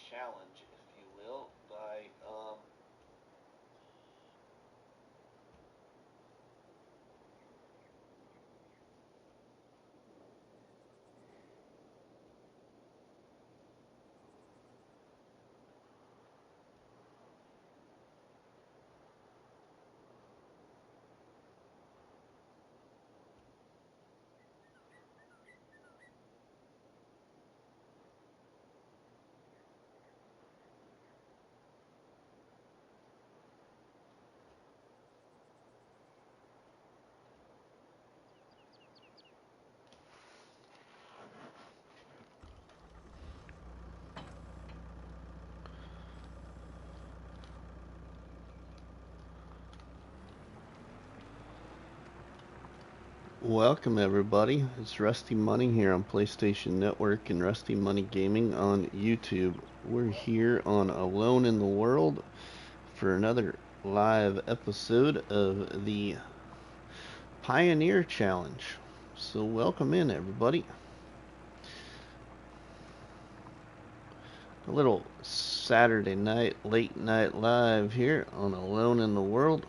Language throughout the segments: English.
challenge, if you will, by Welcome everybody. It's RustyMoney here on PlayStation Network and RustyMoney Gaming on YouTube. We're here on Alone in the World for another live episode of the Pioneer Challenge. So welcome in everybody. A little Saturday night, late night live here on Alone in the World.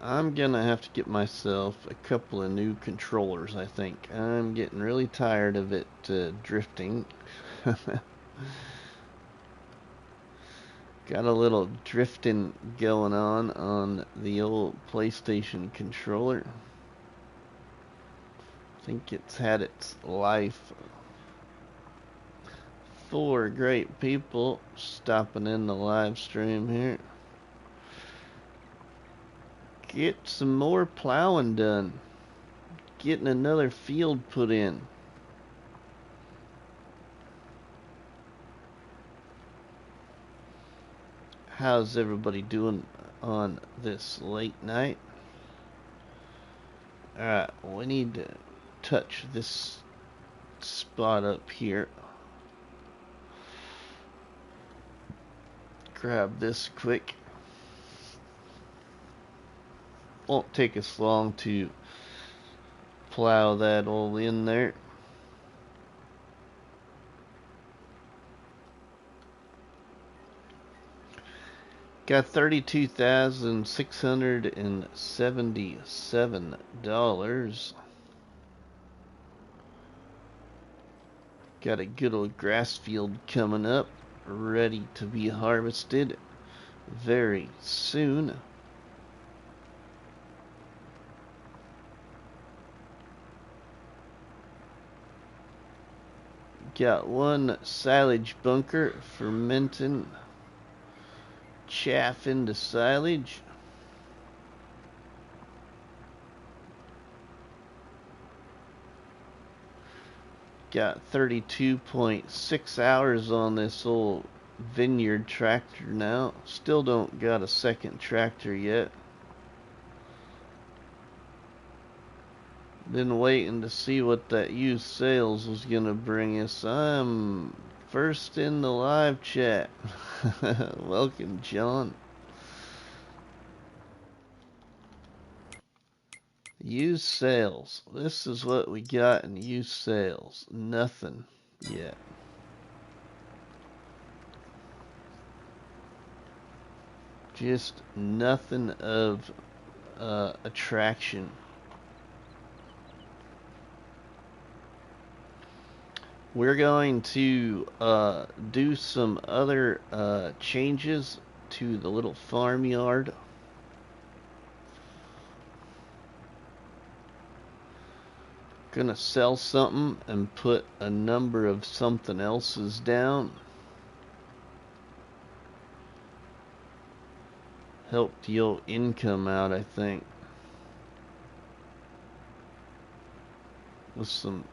I'm gonna have to get myself a couple of new controllers, I think. I'm getting really tired of it drifting. Got a little drifting going on the old PlayStation controller. I think it's had its life. 4 great people stopping in the live stream here. Get some more plowing done. Getting another field put in. How's everybody doing on this late night? Alright, we need to touch this spot up here. Grab this quick. Won't take us long to plow that all in there. Got $32,677. Got a good old grass field coming up, ready to be harvested very soon. Got one silage bunker fermenting chaff into silage. Got 32.6 hours on this old vineyard tractor now. Still don't got a second tractor yet. Been waiting to see what that used sales was gonna bring us. I'm first in the live chat. Welcome, John. Used sales. This is what we got in used sales. Nothing yet. Just nothing of attraction. We're going to do some other changes to the little farmyard. Gonna sell something and put a number of something else's down. Help your income out, I think. With some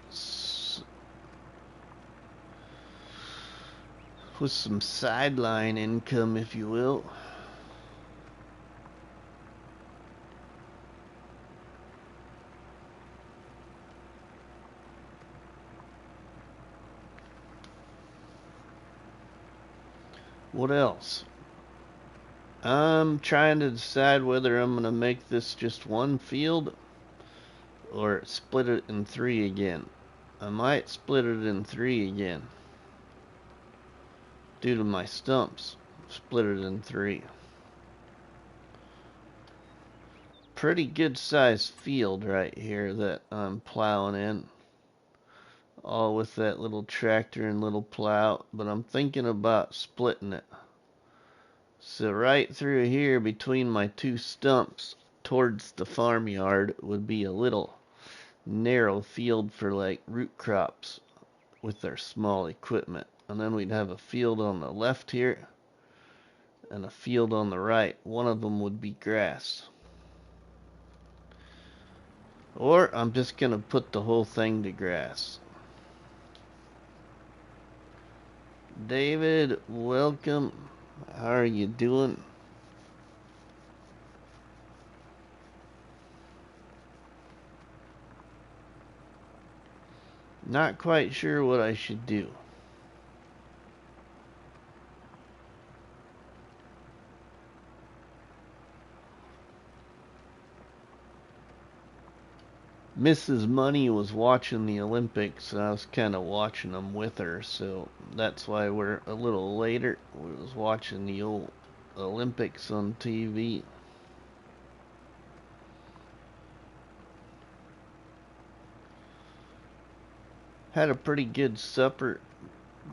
sideline income, if you will. What else? I'm trying to decide whether I'm going to make this just one field or split it in 3 again. I might split it in 3 again. Due to my stumps, split it in 3. Pretty good sized field right here that I'm plowing in. All with that little tractor and little plow, but I'm thinking about splitting it. So right through here between my 2 stumps towards the farmyard would be a little narrow field for like root crops with their small equipment. And then we'd have a field on the left here and a field on the right. One of them would be grass. Or I'm just going to put the whole thing to grass. David, welcome. How are you doing? Not quite sure what I should do. Mrs. Money was watching the Olympics, and I was kind of watching them with her, so that's why we're a little later. We was watching the old Olympics on TV. Had a pretty good supper.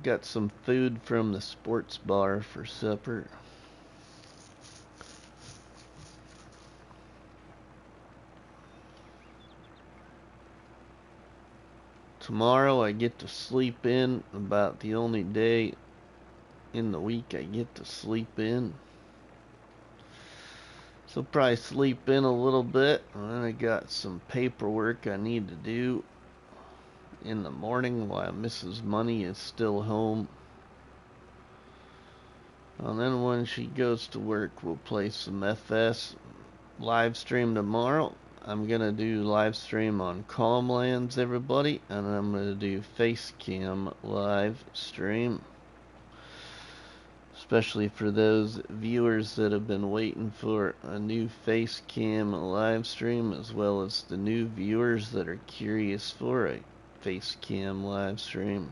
Got some food from the sports bar for supper. Tomorrow I get to sleep in, about the only day in the week I get to sleep in. So probably sleep in a little bit, and then I got some paperwork I need to do in the morning while Mrs. Money is still home. And then when she goes to work, we'll play some FS live stream tomorrow. I'm gonna do live stream on Calmlands, everybody, and I'm gonna do face cam live stream, especially for those viewers that have been waiting for a new face cam live stream, as well as the new viewers that are curious for a face cam live stream.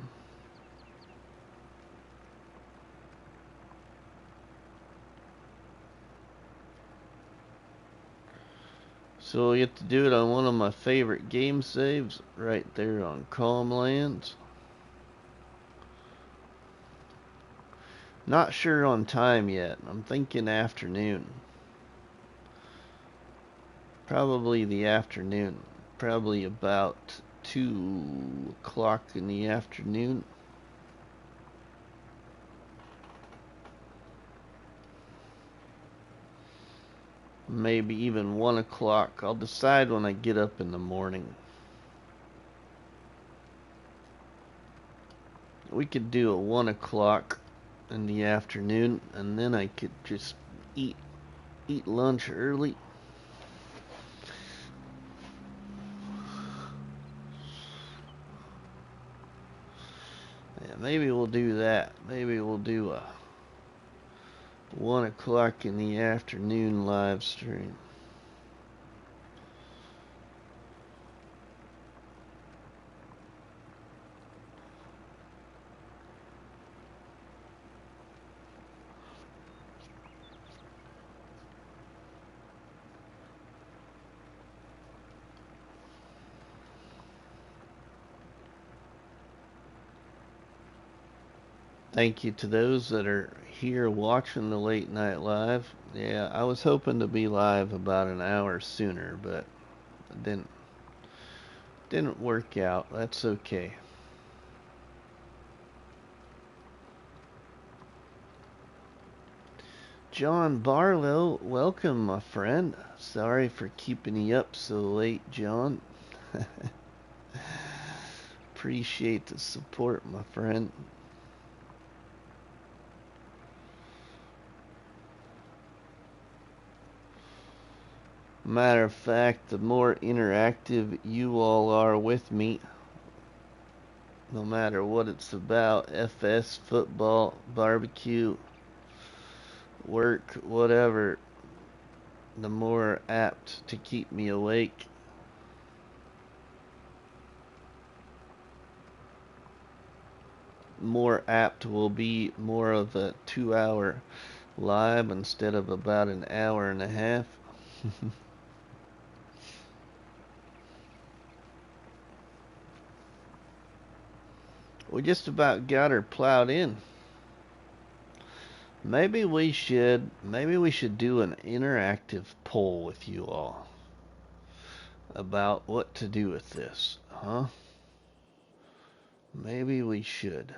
So we get to do it on one of my favorite game saves right there on Calmlands. Not sure on time yet. I'm thinking afternoon. Probably the afternoon. Probably about 2 o'clock in the afternoon. Maybe even 1 o'clock. I'll decide when I get up in the morning. We could do a 1 o'clock in the afternoon, and then I could just eat lunch early. Yeah, maybe we'll do that. Maybe we'll do a 1 o'clock in the afternoon live stream. Thank you to those that are here watching the late night live. Yeah, I was hoping to be live about an hour sooner, but it didn't work out. That's okay. John Barlow, welcome, my friend. Sorry for keeping you up so late, John. Appreciate the support, my friend. Matter of fact, the more interactive you all are with me, no matter what it's about, FS, football, barbecue, work, whatever, the more apt to keep me awake. more apt will be more of a 2-hour live instead of about an hour and a half. We just about got her plowed in. Maybe we should do an interactive poll with you all about what to do with this, huh? Maybe we should.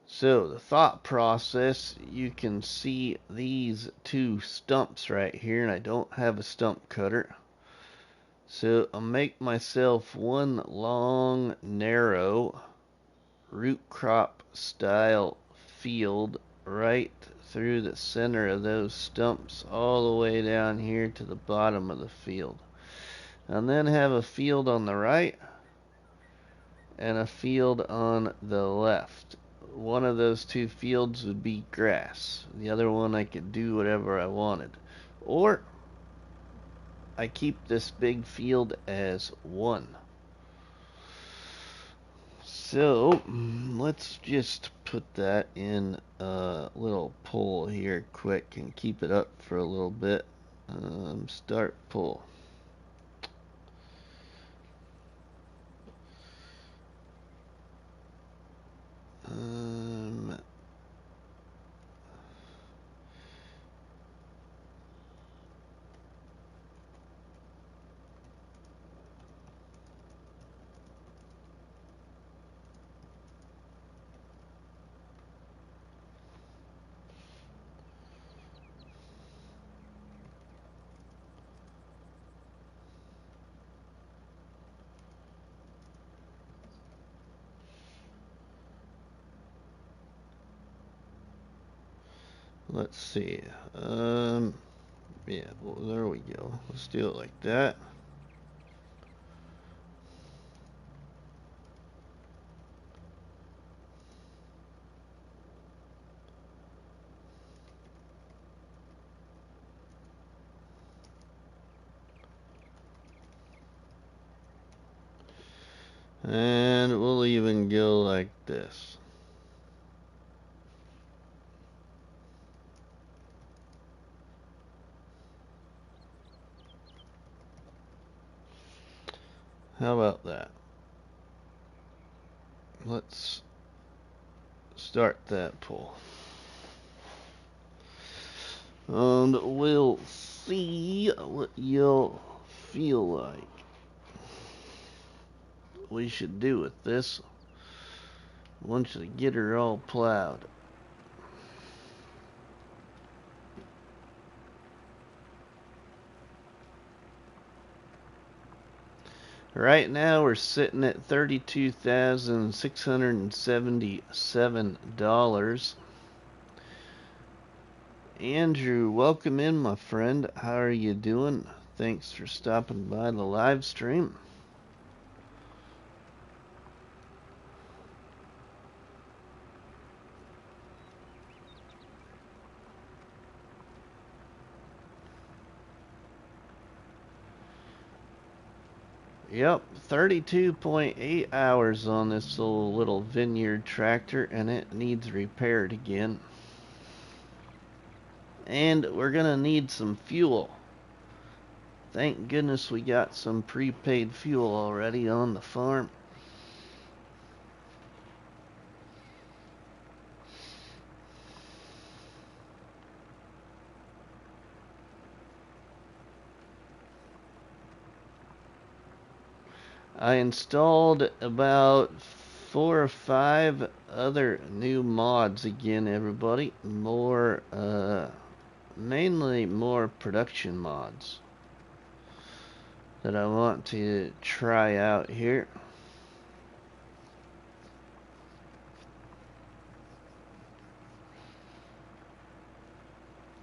So the thought process, you can see these two stumps right here, and I don't have a stump cutter. So I'll make myself one long, narrow, root crop style field right through the center of those stumps all the way down here to the bottom of the field. And then have a field on the right and a field on the left. One of those two fields would be grass. The other one I could do whatever I wanted. Or I keep this big field as one. So let's just put that in a little poll here quick and keep it up for a little bit. Start poll. Let's see. Yeah, well, there we go. Let's do it like that. And we'll even go like this. How about that? Let's start that poll. And we'll see what you'll feel like we should do with this once we get her all plowed. Right now we're sitting at $32,677. Andrew, welcome in, my friend. How are you doing? Thanks for stopping by the live stream. Yep, 32.8 hours on this little vineyard tractor, and it needs repaired again. And we're gonna need some fuel. Thank goodness we got some prepaid fuel already on the farm. I installed about 4 or 5 other new mods again, everybody. More, mainly more production mods that I want to try out here.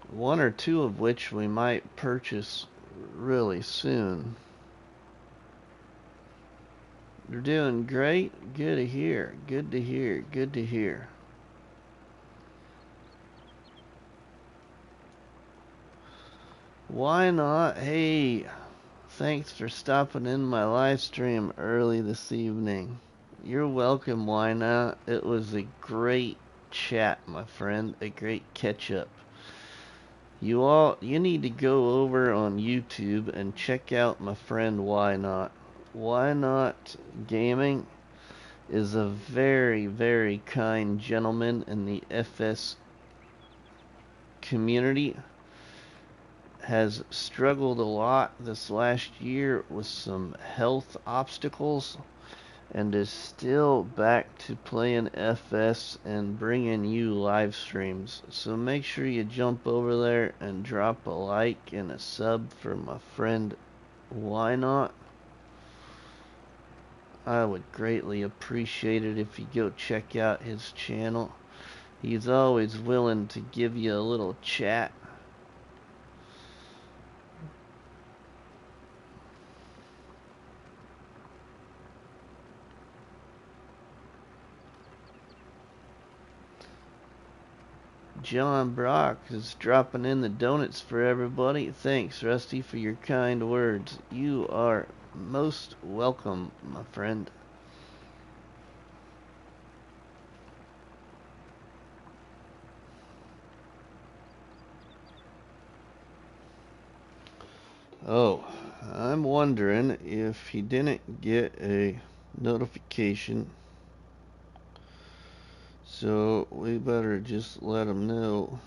One or two of which we might purchase really soon. You're doing great. Good to hear. Good to hear. Good to hear. Why not? Hey, thanks for stopping in my live stream early this evening. You're welcome, why not? It was a great chat, my friend. A great catch up. You need to go over on YouTube and check out my friend Why Not. Why Not Gaming is a very, very kind gentleman in the FS community. Has struggled a lot this last year with some health obstacles and is still back to playing FS and bringing you live streams. So make sure you jump over there and drop a like and a sub for my friend Why Not. I would greatly appreciate it if you go check out his channel. He's always willing to give you a little chat. John Brock is dropping in the donuts for everybody. Thanks, Rusty, for your kind words. You are most welcome, my friend. Oh, I'm wondering if he didn't get a notification. So we better just let him know.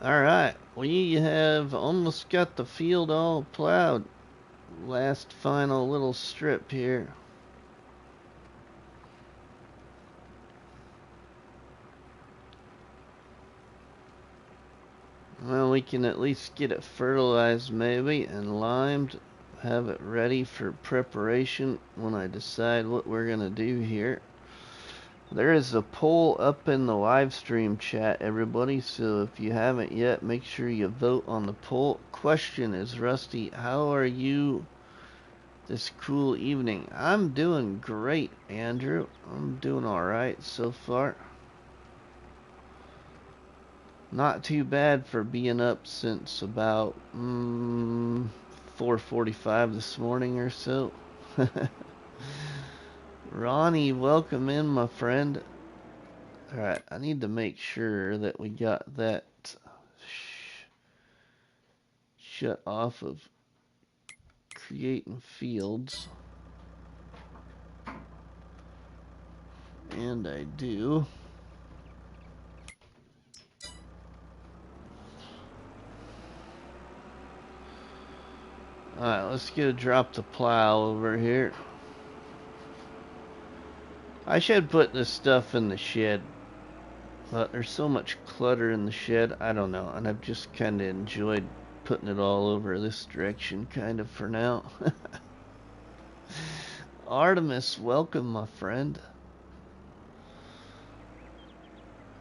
Alright, we have almost got the field all plowed. Last final little strip here. Well, we can at least get it fertilized maybe and limed. Have it ready for preparation when I decide what we're going to do here. There is a poll up in the live stream chat, everybody, so if you haven't yet, make sure you vote on the poll. Question is, Rusty, how are you this cool evening? I'm doing great, Andrew. I'm doing alright so far. Not too bad for being up since about 4:45 this morning or so. Ronnie, welcome in, my friend. Alright, I need to make sure that we got that shut off of creating fields. And I do. Alright, let's go drop the plow over here. I should put this stuff in the shed. But there's so much clutter in the shed, I don't know. And I've just kind of enjoyed putting it all over this direction kind of for now. Artemis, welcome, my friend.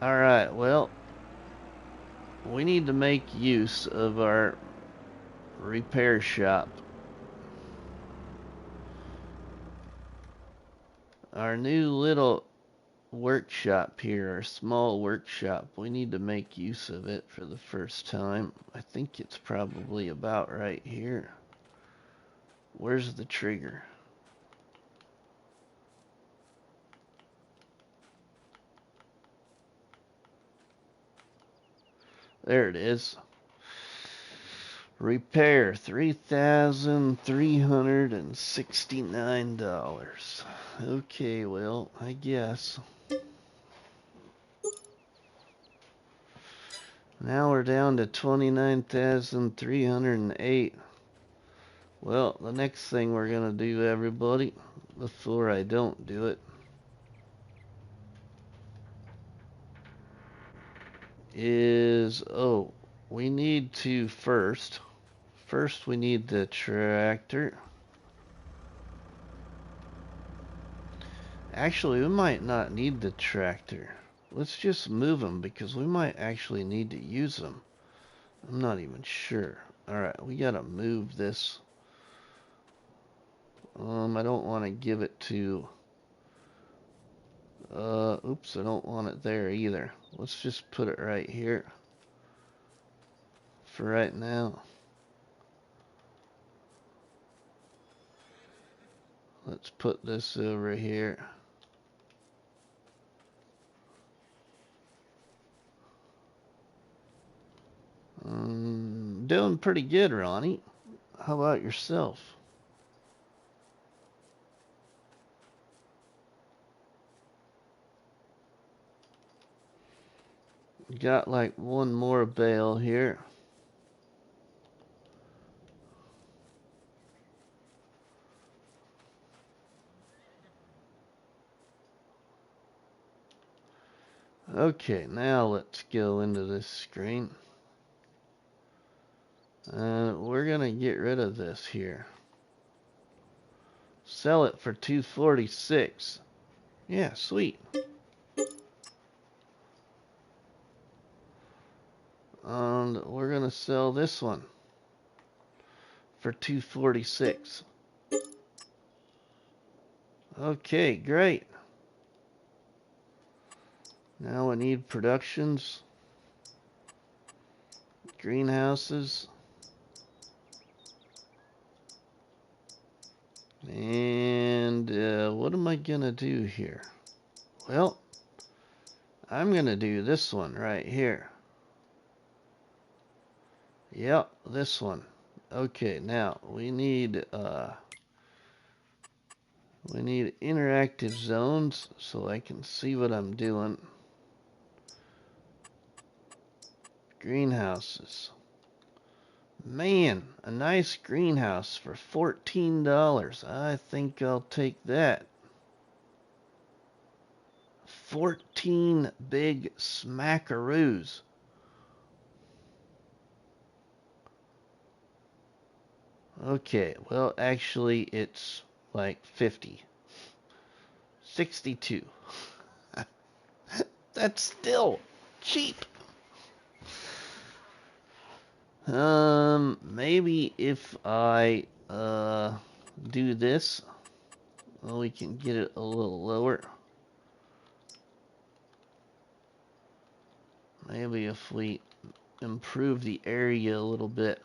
Alright, well, we need to make use of our repair shop. Our new little workshop here, our small workshop. We need to make use of it for the first time. I think it's probably about right here. Where's the trigger? There it is. Repair $3,369. Okay, well, I guess. Now we're down to 29,308. Well, the next thing we're gonna do, everybody, before I don't do it, is, we need to first we need the tractor. Actually, we might not need the tractor. Let's just move them because we might actually need to use them. I'm not even sure. Alright, we gotta move this. I don't want to give it to... oops, I don't want it there either. Let's just put it right here. For right now. Let's put this over here. Doing pretty good, Ronnie. How about yourself? Got like one more bale here. Okay, now let's go into this screen. We're gonna get rid of this here. Sell it for $246. Yeah, sweet. And we're gonna sell this one for $246. Okay, great. Now we need productions, greenhouses, and what am I gonna do here? Well, I'm gonna do this one right here. Yep, this one. Okay, now we need interactive zones so I can see what I'm doing. Greenhouses. Man, a nice greenhouse for $14. I think I'll take that. 14 big smackaroos. Okay, well, actually, it's like 50. 62. That's still cheap. Maybe if I, do this, well, we can get it a little lower. Maybe if we improve the area a little bit.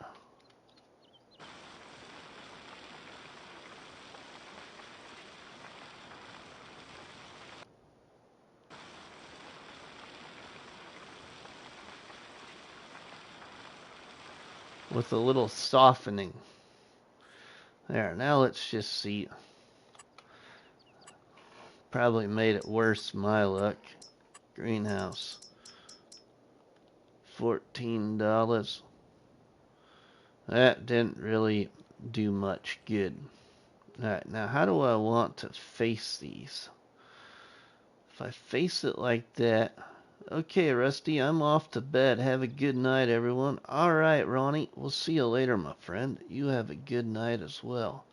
With a little softening. There, now let's just see. Probably made it worse, my luck. Greenhouse. $14. That didn't really do much good. Alright, now how do I want to face these? If I face it like that... Okay, Rusty, I'm off to bed. Have a good night, everyone. Alright, Ronnie, we'll see you later, my friend. You have a good night as well.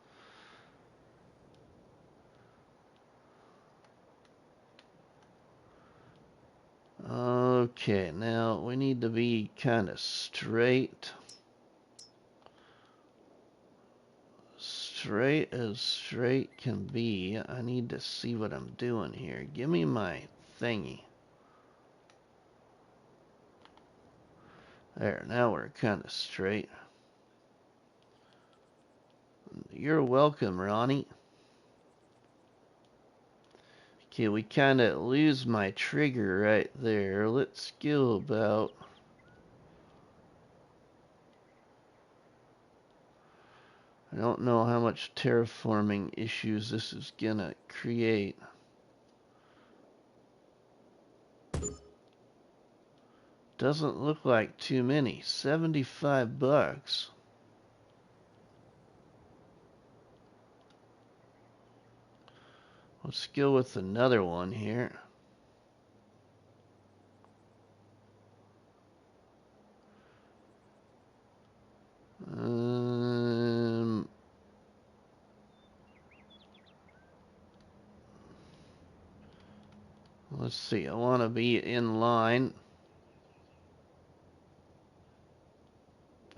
Okay, now we need to be kind of straight. Straight as straight can be. I need to see what I'm doing here. Give me my thingy. There, now we're kind of straight. You're welcome, Ronnie. Okay, we kind of lose my trigger right there. Let's go about... I don't know how much terraforming issues this is gonna create. Doesn't look like too many. $75. Let's go with another one here. Um, Let's see, I want to be in line.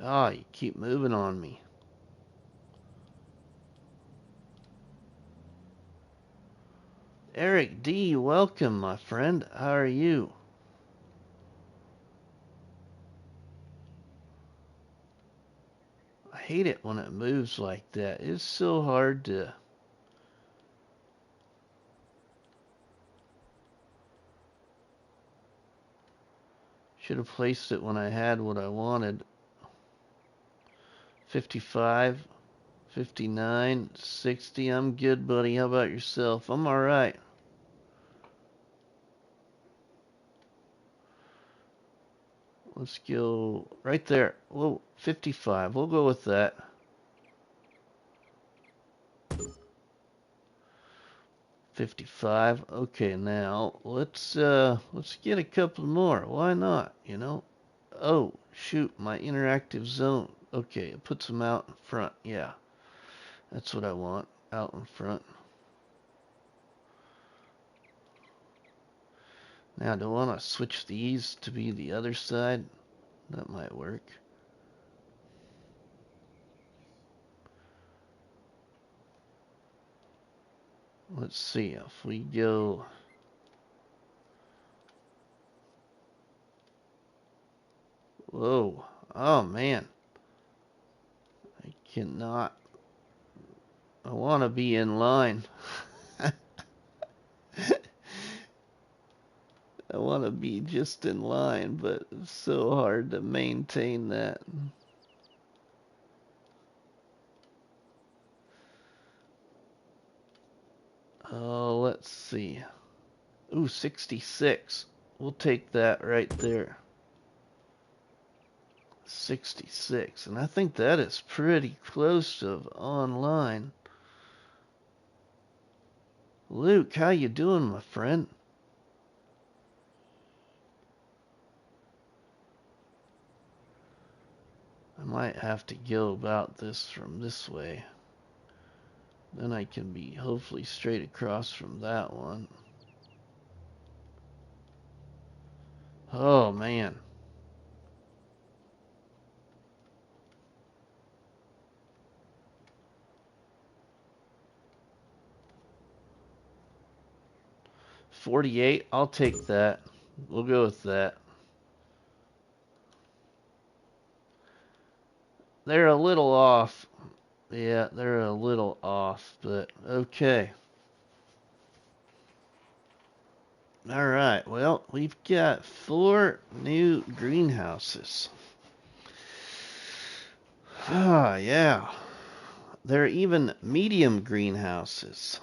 Ah, you keep moving on me. Eric D, welcome, my friend. How are you? I hate it when it moves like that. It's so hard to... Should have placed it when I had what I wanted. 55, 59, 60. I'm good, buddy. How about yourself? I'm alright. Let's go right there. Whoa, 55. We'll go with that. 55. Okay, now let's get a couple more. Why not? You know? Oh, shoot, my interactive zone. Okay, it puts them out in front. Yeah, that's what I want. Out in front. Now, do I want to switch these to be the other side? That might work. Let's see if we go... Whoa. Oh, man. I cannot... I want to be in line. I want to be just in line, but it's so hard to maintain that. Oh, let's see. Ooh, 66. We'll take that right there. 66. And I think that is pretty close to online. Luke, how you doing, my friend? I might have to go about this from this way. Then I can be hopefully straight across from that one. Oh, man. $48. I'll take that. We'll go with that. They're a little off. Yeah, they're a little off, but okay. All right, well, we've got 4 new greenhouses. Ah, yeah. They're even medium greenhouses.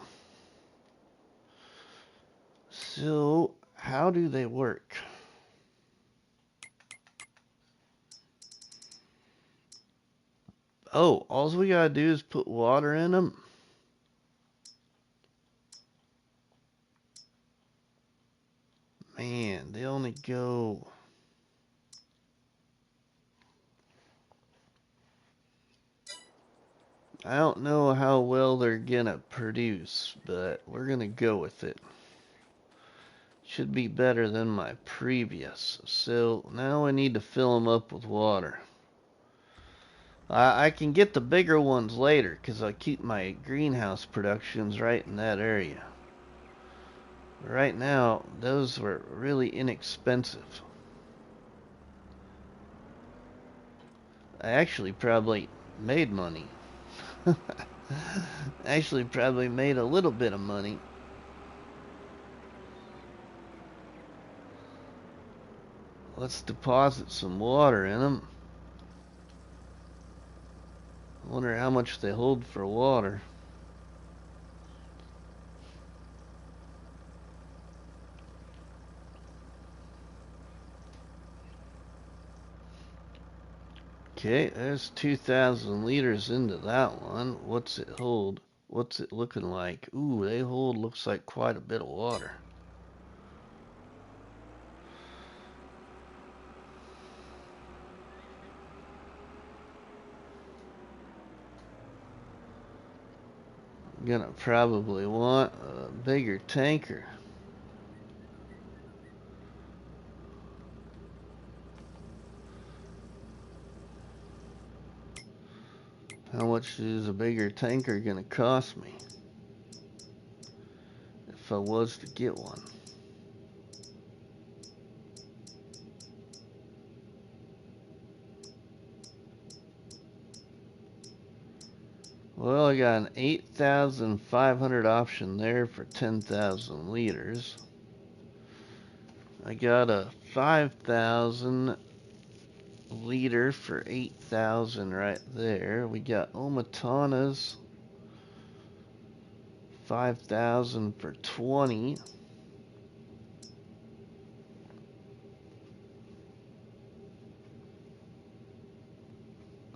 So, how do they work? Oh, all we gotta do is put water in them. Man, they only go... I don't know how well they're gonna produce, but we're gonna go with it. Should be better than my previous. So now I need to fill them up with water. I can get the bigger ones later because I keep my greenhouse productions right in that area. Right now, those were really inexpensive. I actually probably made money. Actually probably made a little bit of money. Let's deposit some water in them. Wonder how much they hold for water. Okay, there's 2,000 liters into that one. What's it hold? What's it looking like? Ooh, they hold, looks like quite a bit of water. I'm gonna probably want a bigger tanker. How much is a bigger tanker gonna cost me if I was to get one? Well, I got an 8,500 option there for 10,000 liters. I got a 5,000 liter for 8,000 right there. We got Omatana's 5,000 for 20.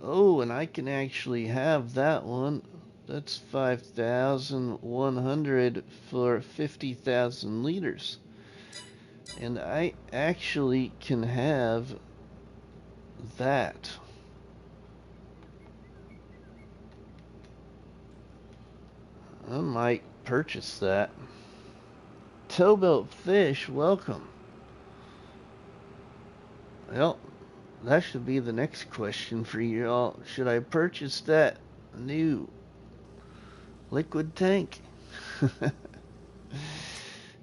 Oh, and I can actually have that one. That's 5,100 for 50,000 liters. And I actually can have that. I might purchase that. Towboat Fish, welcome. Well, that should be the next question for you all. Should I purchase that new liquid tank?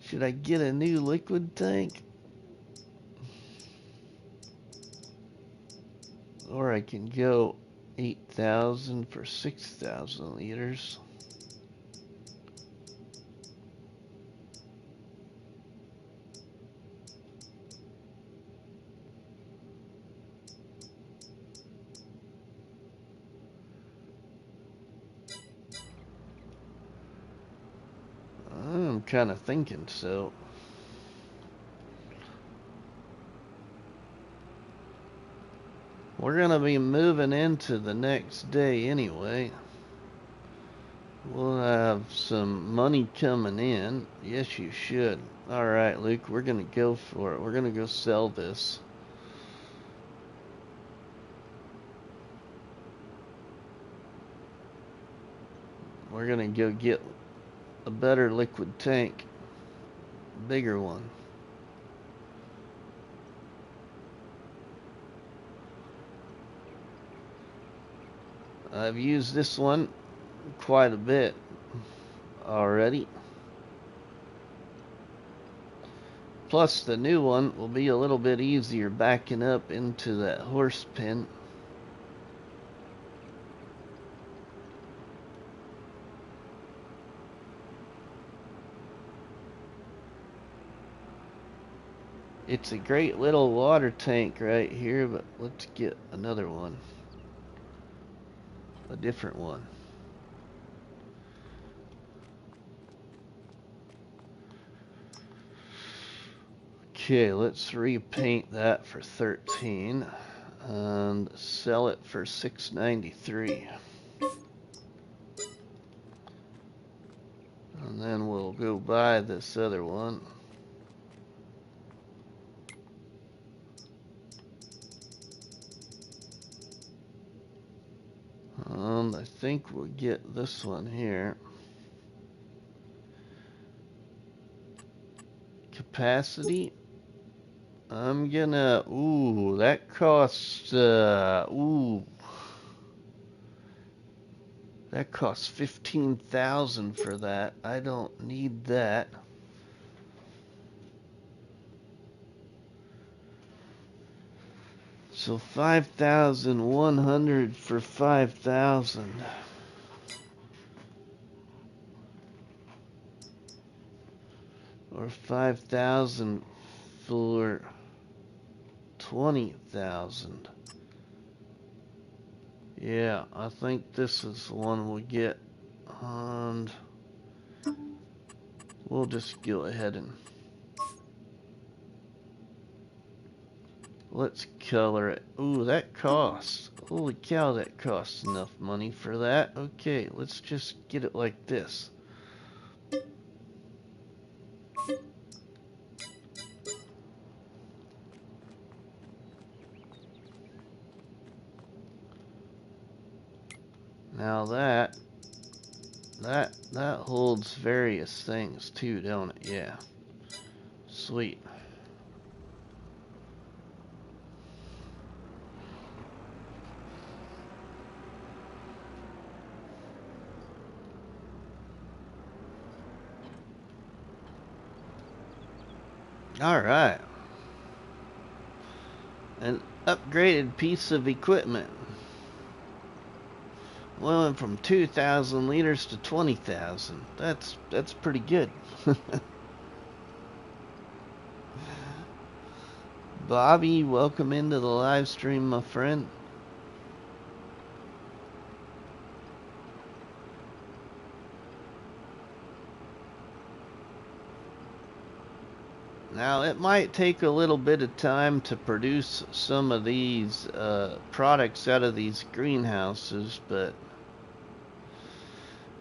Should I get a new liquid tank? Or I can go 8,000 for 6,000 liters. I'm kind of thinking so. We're going to be moving into the next day anyway. We'll have some money coming in. Yes, you should. Alright, Luke, we're going to go for it. We're going to go sell this. We're going to go get a better liquid tank. Bigger one. I've used this one quite a bit already. Plus the new one will be a little bit easier backing up into that horse pen. It's a great little water tank right here, but let's get another one. A different one. Okay, let's repaint that for 13 and sell it for 693. And then we'll go buy this other one. I think we'll get this one here. Capacity. I'm gonna, ooh, that costs, that costs 15,000 for that. I don't need that. So 5,100 for 5,000. Or 5,000 for 20,000. Yeah, I think this is the one we'll get. And we'll just go ahead and let's color it. Ooh, that costs. Holy cow, that costs enough money for that. Okay, let's just get it like this. Now that holds various things too, don't it? Yeah. Sweet. Alright. An upgraded piece of equipment. Went from 2,000 liters to 20,000. That's pretty good. Bobby, welcome into the live stream, my friend. Now, it might take a little bit of time to produce some of these products out of these greenhouses, but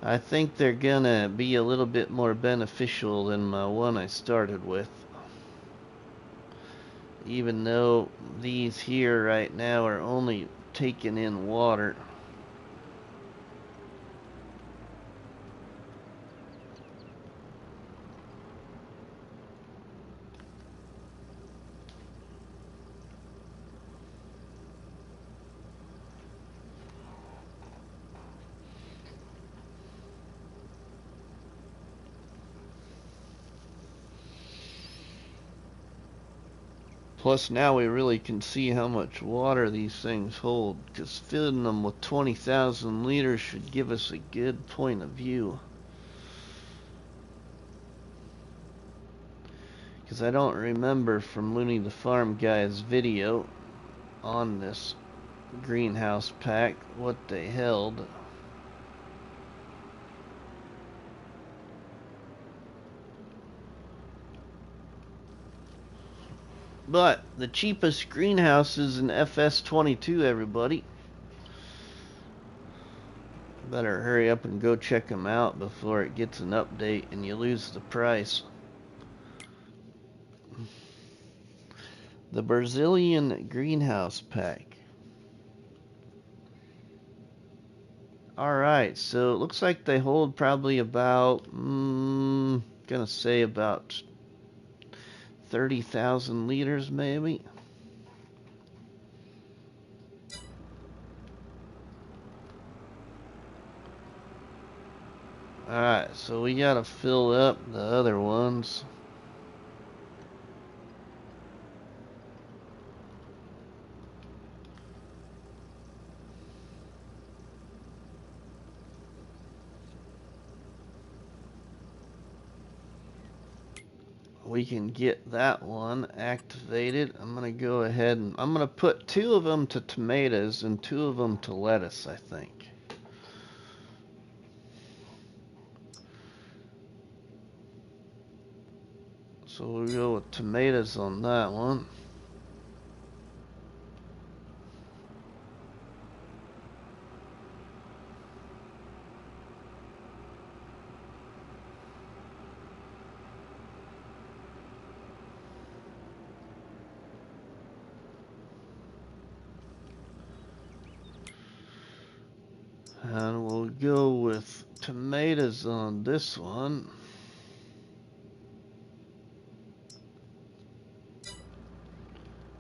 I think they're gonna be a little bit more beneficial than my one I started with. Even though these here right now are only taking in water. Plus now we really can see how much water these things hold, because filling them with 20,000 liters should give us a good point of view. Because I don't remember from Looney the Farm Guy's video on this greenhouse pack what they held. But the cheapest greenhouse is an FS22, everybody. Better hurry up and go check them out before it gets an update and you lose the price. The Brazilian greenhouse pack. Alright, so it looks like they hold probably about, gonna say about 30,000 liters maybe. Alright, so we gotta fill up the other ones. We can get that one activated. I'm gonna go ahead and I'm gonna put 2 of them to tomatoes and 2 of them to lettuce, I think. So we'll go with tomatoes on that one. And we'll go with tomatoes on this one.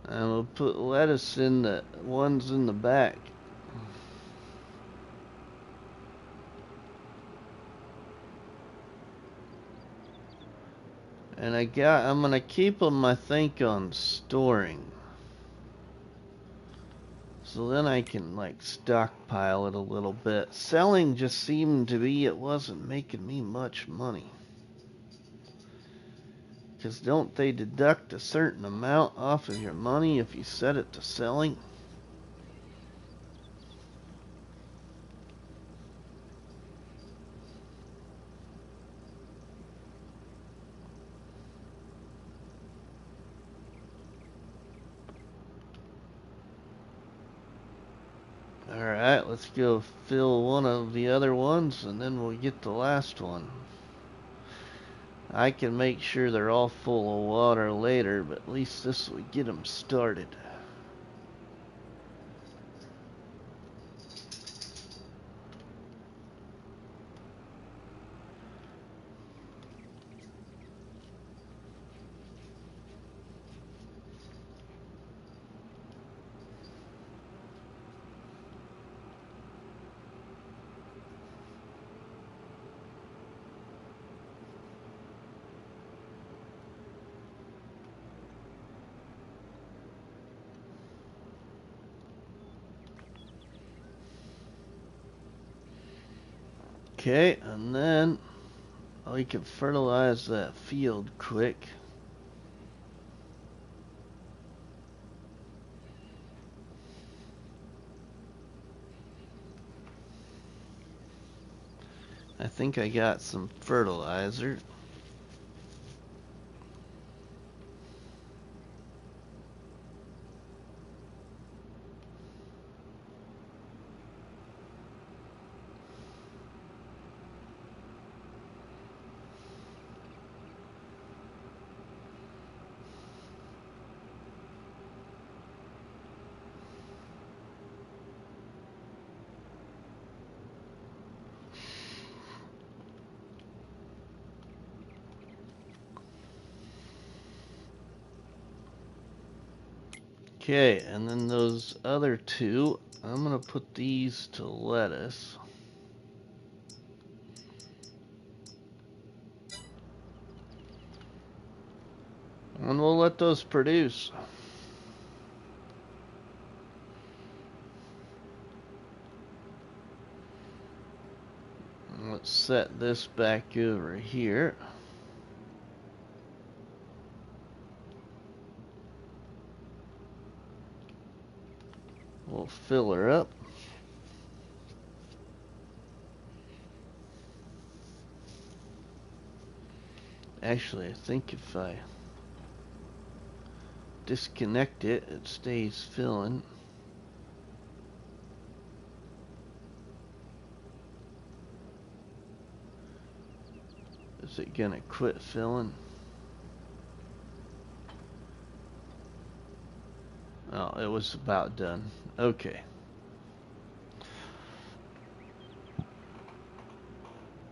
And we'll put lettuce in the ones in the back. And I'm gonna keep them, I think, on storing. So then I can like stockpile it a little bit. Selling just seemed to be, it wasn't making me much money. Because don't they deduct a certain amount off of your money if you set it to selling? Alright, let's go fill one of the other ones and then we'll get the last one. I can make sure they're all full of water later, but at least this will get them started. Okay, and then we can fertilize that field quick. I think I got some fertilizer. Okay, and then those other two, I'm gonna put these to lettuce. And we'll let those produce. Let's set this back over here. We'll fill her up. Actually, I think if I disconnect it, it stays filling. Is it gonna quit filling? Oh, it was about done. Okay.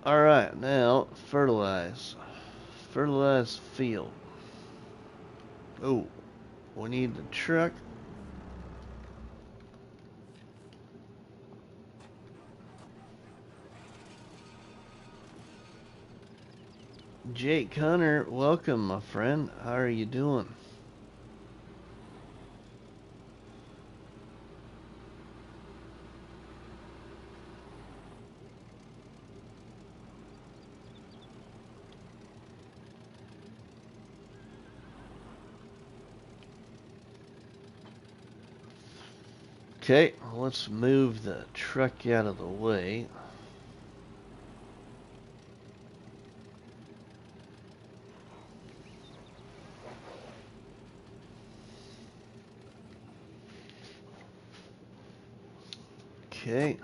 Alright, now fertilize. Fertilize field. Oh, we need the truck. Jake Hunter, welcome, my friend. How are you doing? Okay, let's move the truck out of the way. Okay.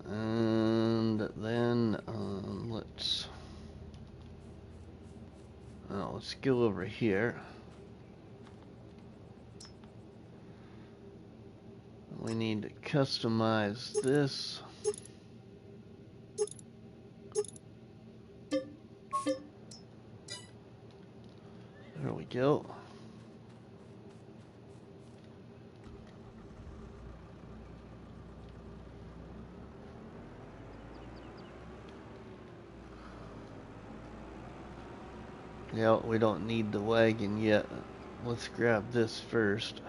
And then let's go over here. We need to customize this. There we go. Yeah, we don't need the wagon yet. Let's grab this first.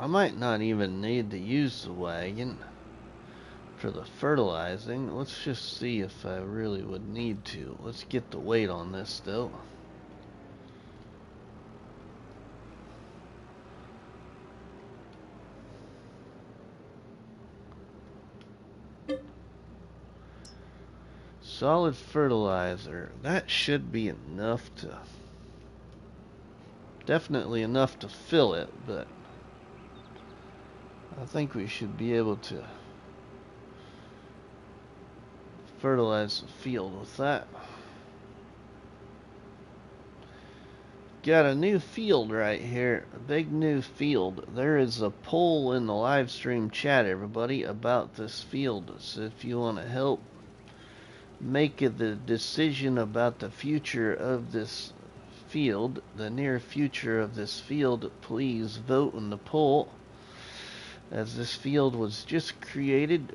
I might not even need to use the wagon for the fertilizing. Let's just see if I really would need to. Let's get the weight on this though. Solid fertilizer. That should be enough to... Definitely enough to fill it, but I think we should be able to fertilize the field with that. Got a new field right here, a big new field. There is a poll in the live stream chat, everybody, about this field. So if you want to help make the decision about the future of this field, the near future of this field, please vote in the poll, as this field was just created,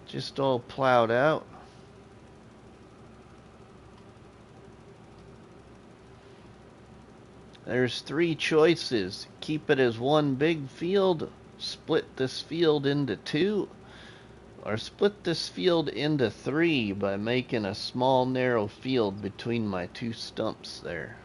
just all plowed out. There's three choices. Keep it as one big field, split this field into two, or split this field into three by making a small narrow field between my two stumps there.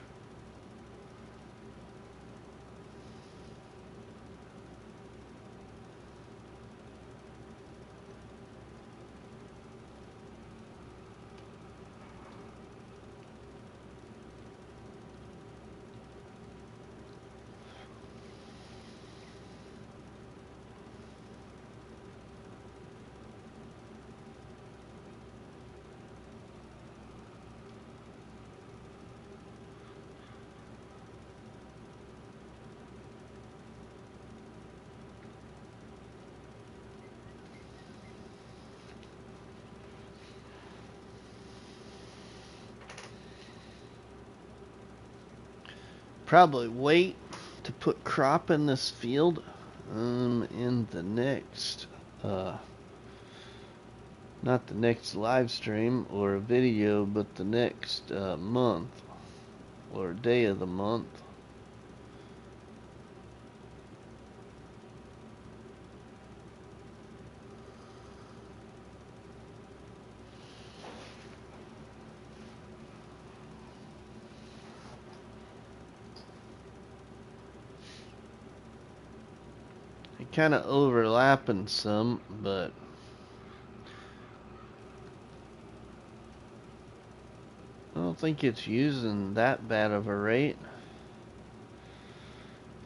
Probably wait to put crop in this field in the next not the next live stream or a video, but the next month or day of the month. Kind of overlapping some, but I don't think it's using that bad of a rate.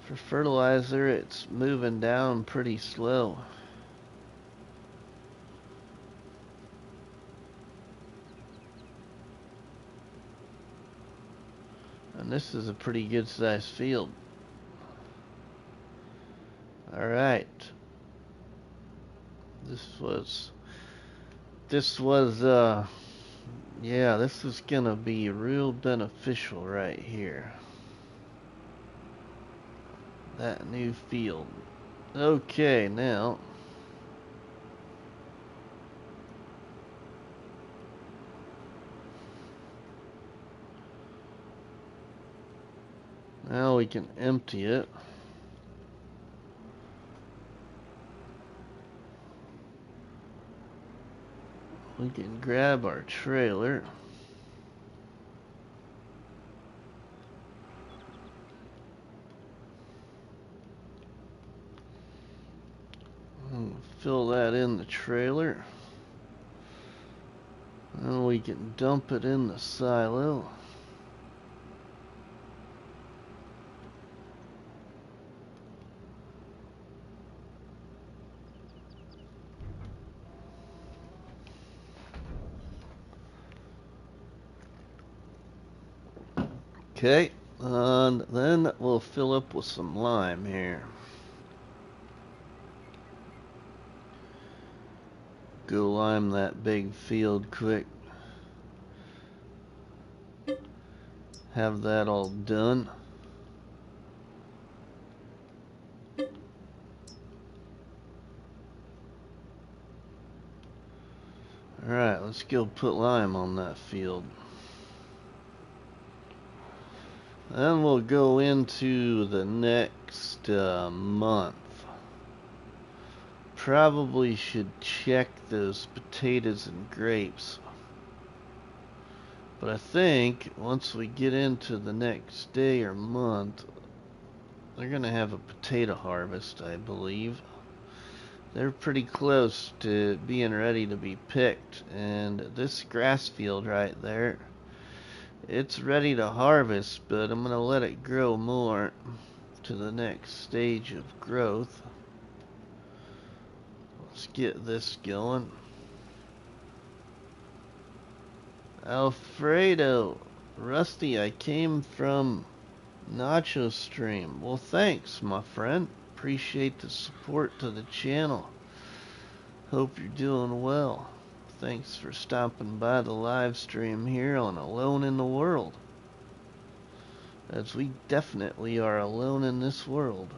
For fertilizer, it's moving down pretty slow. And this is a pretty good sized field. Alright. This was yeah, this is gonna be real beneficial right here. That new field. Okay, now we can empty it. We can grab our trailer. Fill that in the trailer. Then we can dump it in the silo. Okay, and then we'll fill up with some lime here. Go lime that big field quick. Have that all done. Alright, let's go put lime on that field. Then we'll go into the next month. Probably should check those potatoes and grapes. But I think once we get into the next day or month, they're going to have a potato harvest, I believe. They're pretty close to being ready to be picked. And this grass field right there, it's ready to harvest, but I'm going to let it grow more to the next stage of growth. Let's get this going. Alfredo, Rusty, I came from Nacho Stream. Well, thanks, my friend. Appreciate the support to the channel. Hope you're doing well. Thanks for stopping by the live stream here on Alone in the World. As we definitely are alone in this world.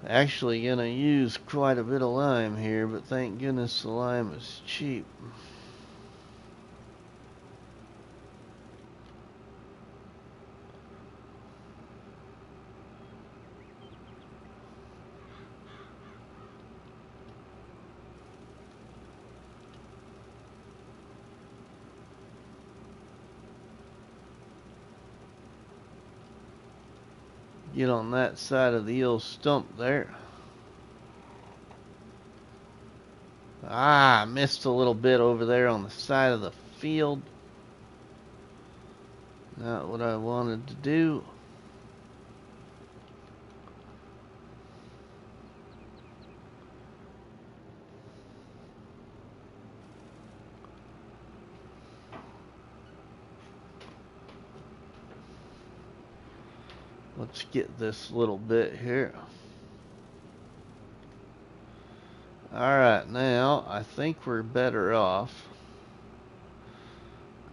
Actually gonna use quite a bit of lime here, but thank goodness the lime is cheap. Get on that side of the old stump there. Ah, I missed a little bit over there on the side of the field. Not what I wanted to do. Let's get this little bit here. Alright, now I think we're better off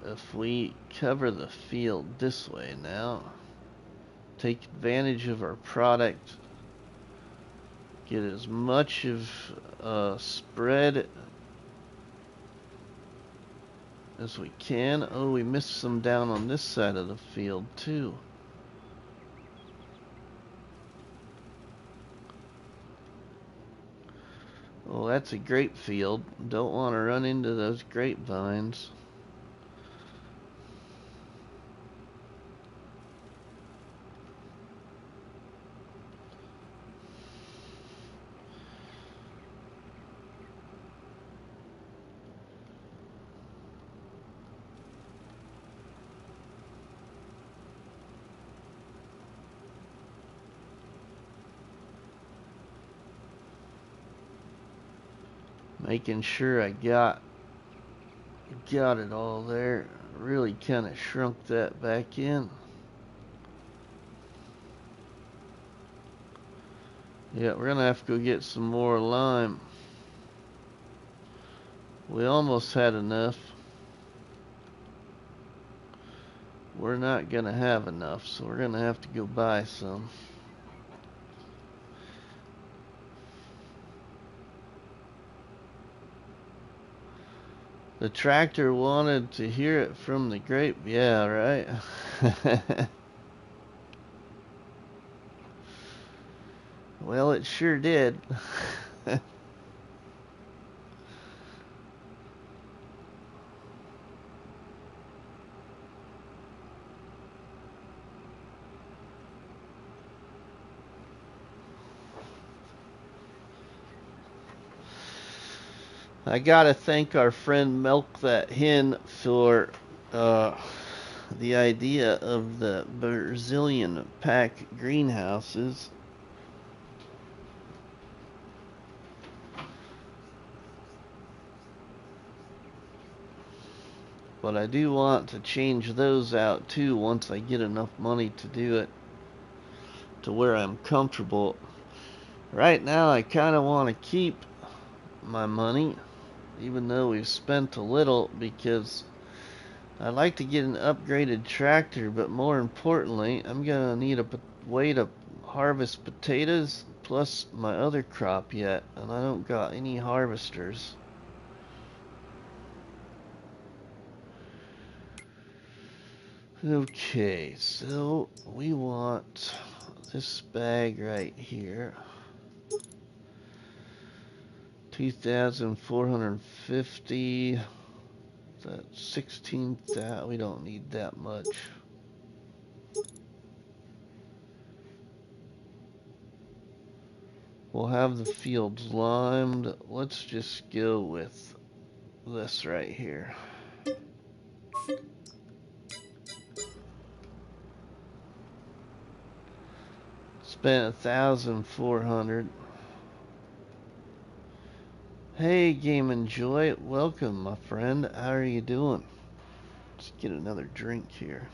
if we cover the field this way now. Take advantage of our product. Get as much of spread as we can. Oh, we missed some down on this side of the field too. Well, that's a grape field. Don't want to run into those grapevines. Making sure I got it all there. Really kind of shrunk that back in. Yeah, we're gonna have to go get some more lime. We almost had enough. We're not gonna have enough, so we're gonna have to go buy some. The tractor wanted to hear it from the grape. Yeah, right. Well, it sure did. I gotta thank our friend Milk That Hen for the idea of the Brazilian pack greenhouses. But I do want to change those out too once I get enough money to do it to where I'm comfortable. Right now I kind of want to keep my money even though we've spent a little, because I'd like to get an upgraded tractor, but more importantly I'm gonna need a way to harvest potatoes plus my other crop yet, and I don't got any harvesters. Okay, so we want this bag right here. 2,450. That's 16,000. We don't need that much. We'll have the fields limed. Let's just go with this right here. Spent 1,400. Hey, Game and Joy, welcome, my friend. How are you doing? Let's get another drink here.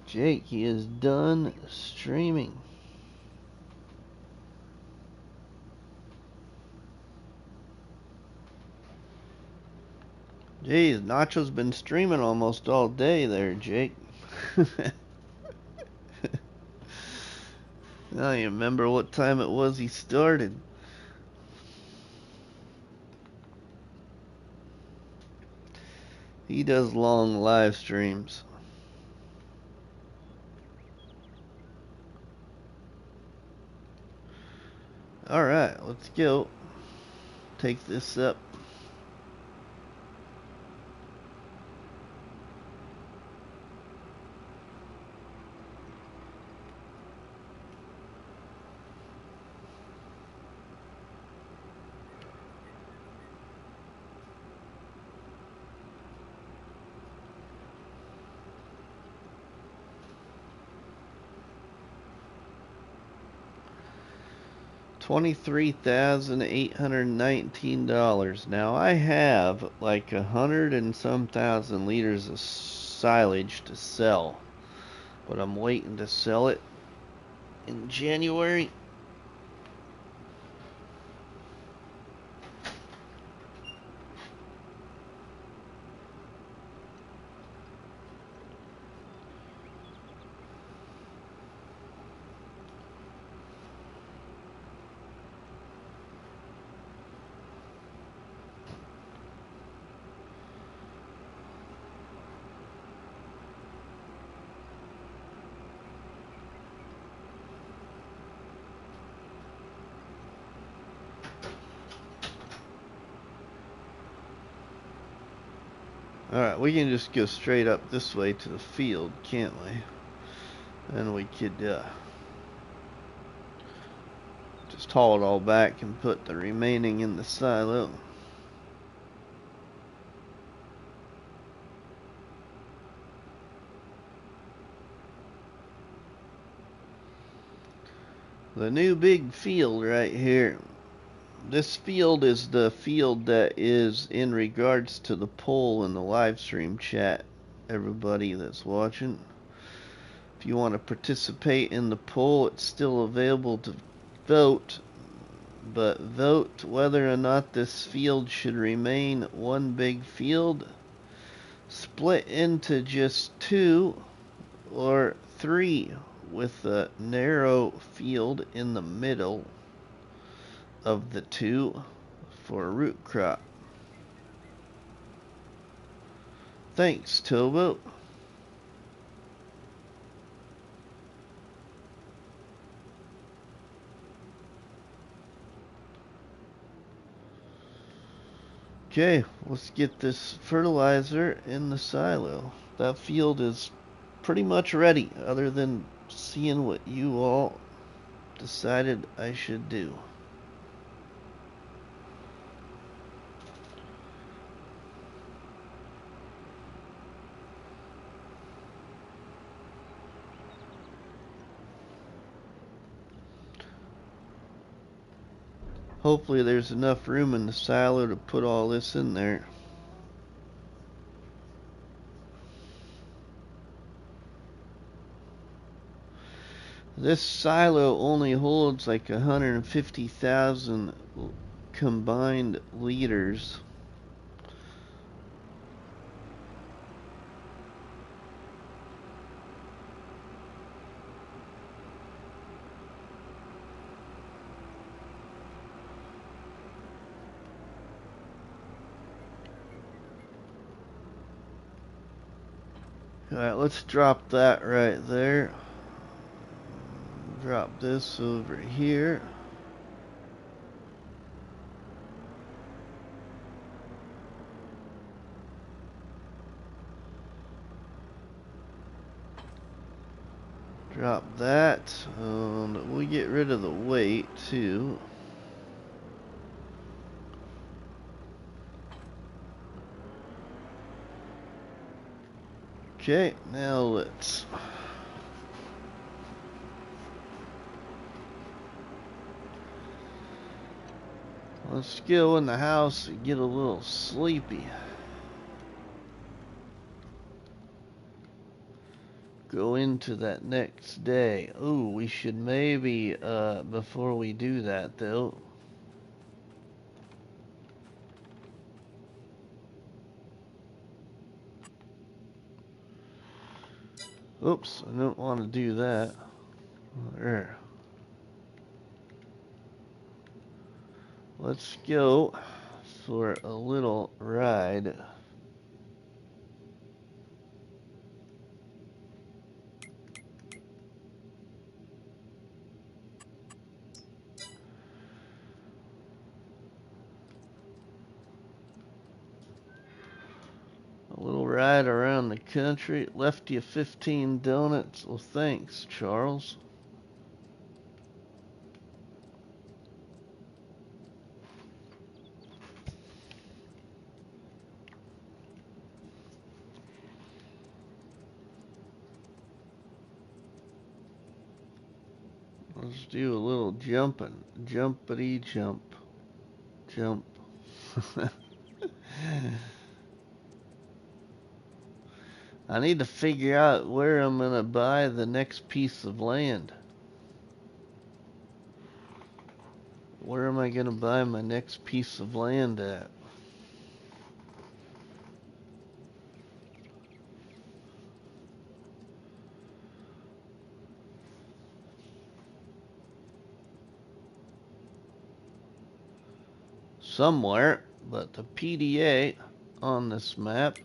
Jake, he is done streaming. Geez, Nacho's been streaming almost all day there, Jake. Now you remember what time it was he started. He does long live streams. Alright, let's go. Take this up. $23,819. Now I have like 100 and some thousand liters of silage to sell, but I'm waiting to sell it in January. Alright, we can just go straight up this way to the field, can't we? Then we could just haul it all back and put the remaining in the silo. The new big field right here. This field is the field that is in regards to the poll in the live stream chat, everybody that's watching. If you want to participate in the poll, it's still available to vote, but vote whether or not this field should remain one big field, split into just 2 or 3 with a narrow field in the middle of the 2 for a root crop. Thanks, Tobo. Okay, let's get this fertilizer in the silo. That field is pretty much ready, other than seeing what you all decided I should do. Hopefully there's enough room in the silo to put all this in there. This silo only holds like 150,000 combined liters. Alright, let's drop that right there. Drop this over here. Drop that. We get rid of the weight too. Okay, now let's go in the house and get a little sleepy. Go into that next day. Ooh, we should maybe, before we do that though, Oops, I don't want to do that. There. Let's go for a little ride. A little ride around the country. Left you 15 donuts. Well, thanks, Charles. Let's do a little jumping. Jumpity jump. Jump. I need to figure out where I'm going to buy the next piece of land. Where am I going to buy my next piece of land at? Somewhere, but the PDA on this map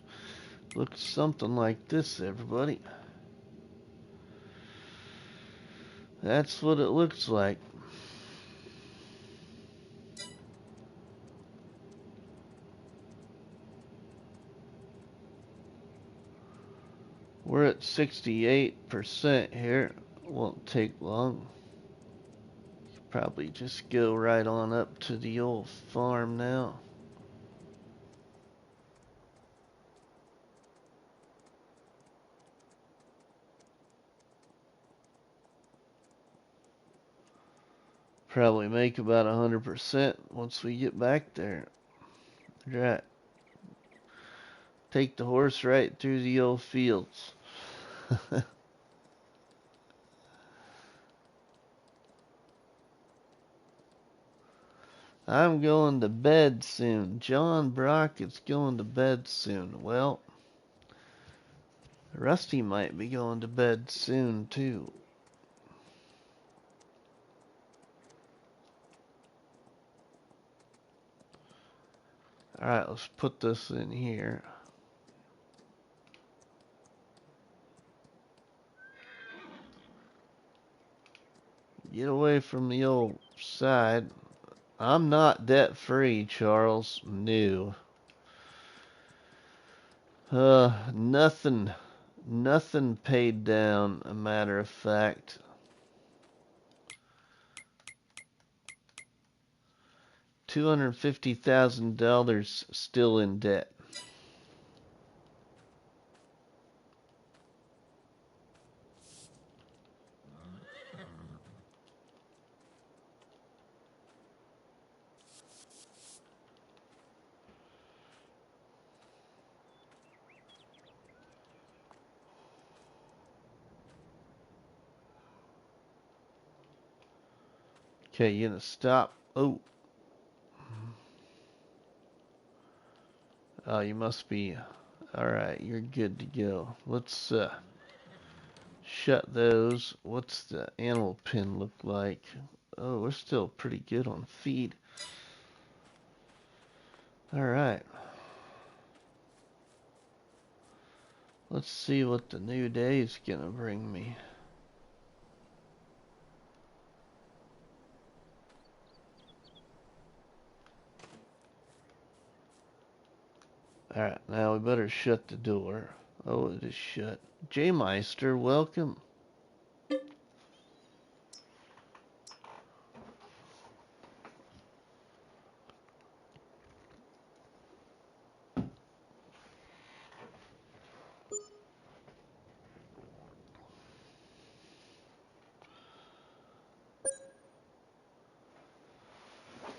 looks something like this, everybody. That's what it looks like. We're at 68% here. Won't take long. Probably just go right on up to the old farm now. Probably make about 100% once we get back there. Right. Take the horse right through the old fields. I'm going to bed soon. John Brock is going to bed soon. Well, Rusty might be going to bed soon, too. Alright, let's put this in here. Get away from the old side. I'm not debt free, Charles. No. Nothing paid down, a matter of fact. $250,000 still in debt. Okay, you gonna stop? Oh. Oh, you must be. Alright, you're good to go. Let's shut those. What's the animal pen look like? Oh, we're still pretty good on feed. Alright. Let's see what the new day is gonna bring me. Alright, now we better shut the door. Oh, it is shut. J Meister, welcome.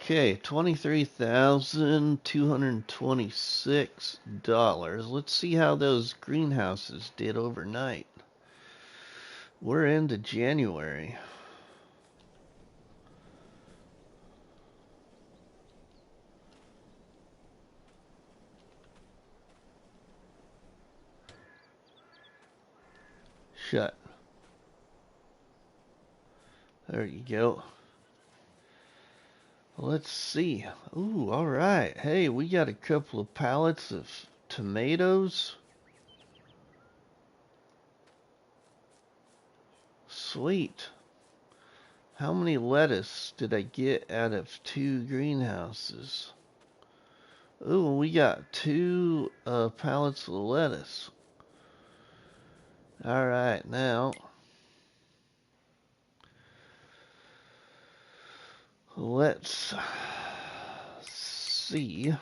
Okay, $23,226. Let's see how those greenhouses did overnight. We're into January. Shut. There you go. Let's see. Ooh, alright. Hey, we got a couple of pallets of tomatoes. Sweet. How many lettuce did I get out of 2 greenhouses? Ooh, we got 2 pallets of lettuce. Alright, now let's see.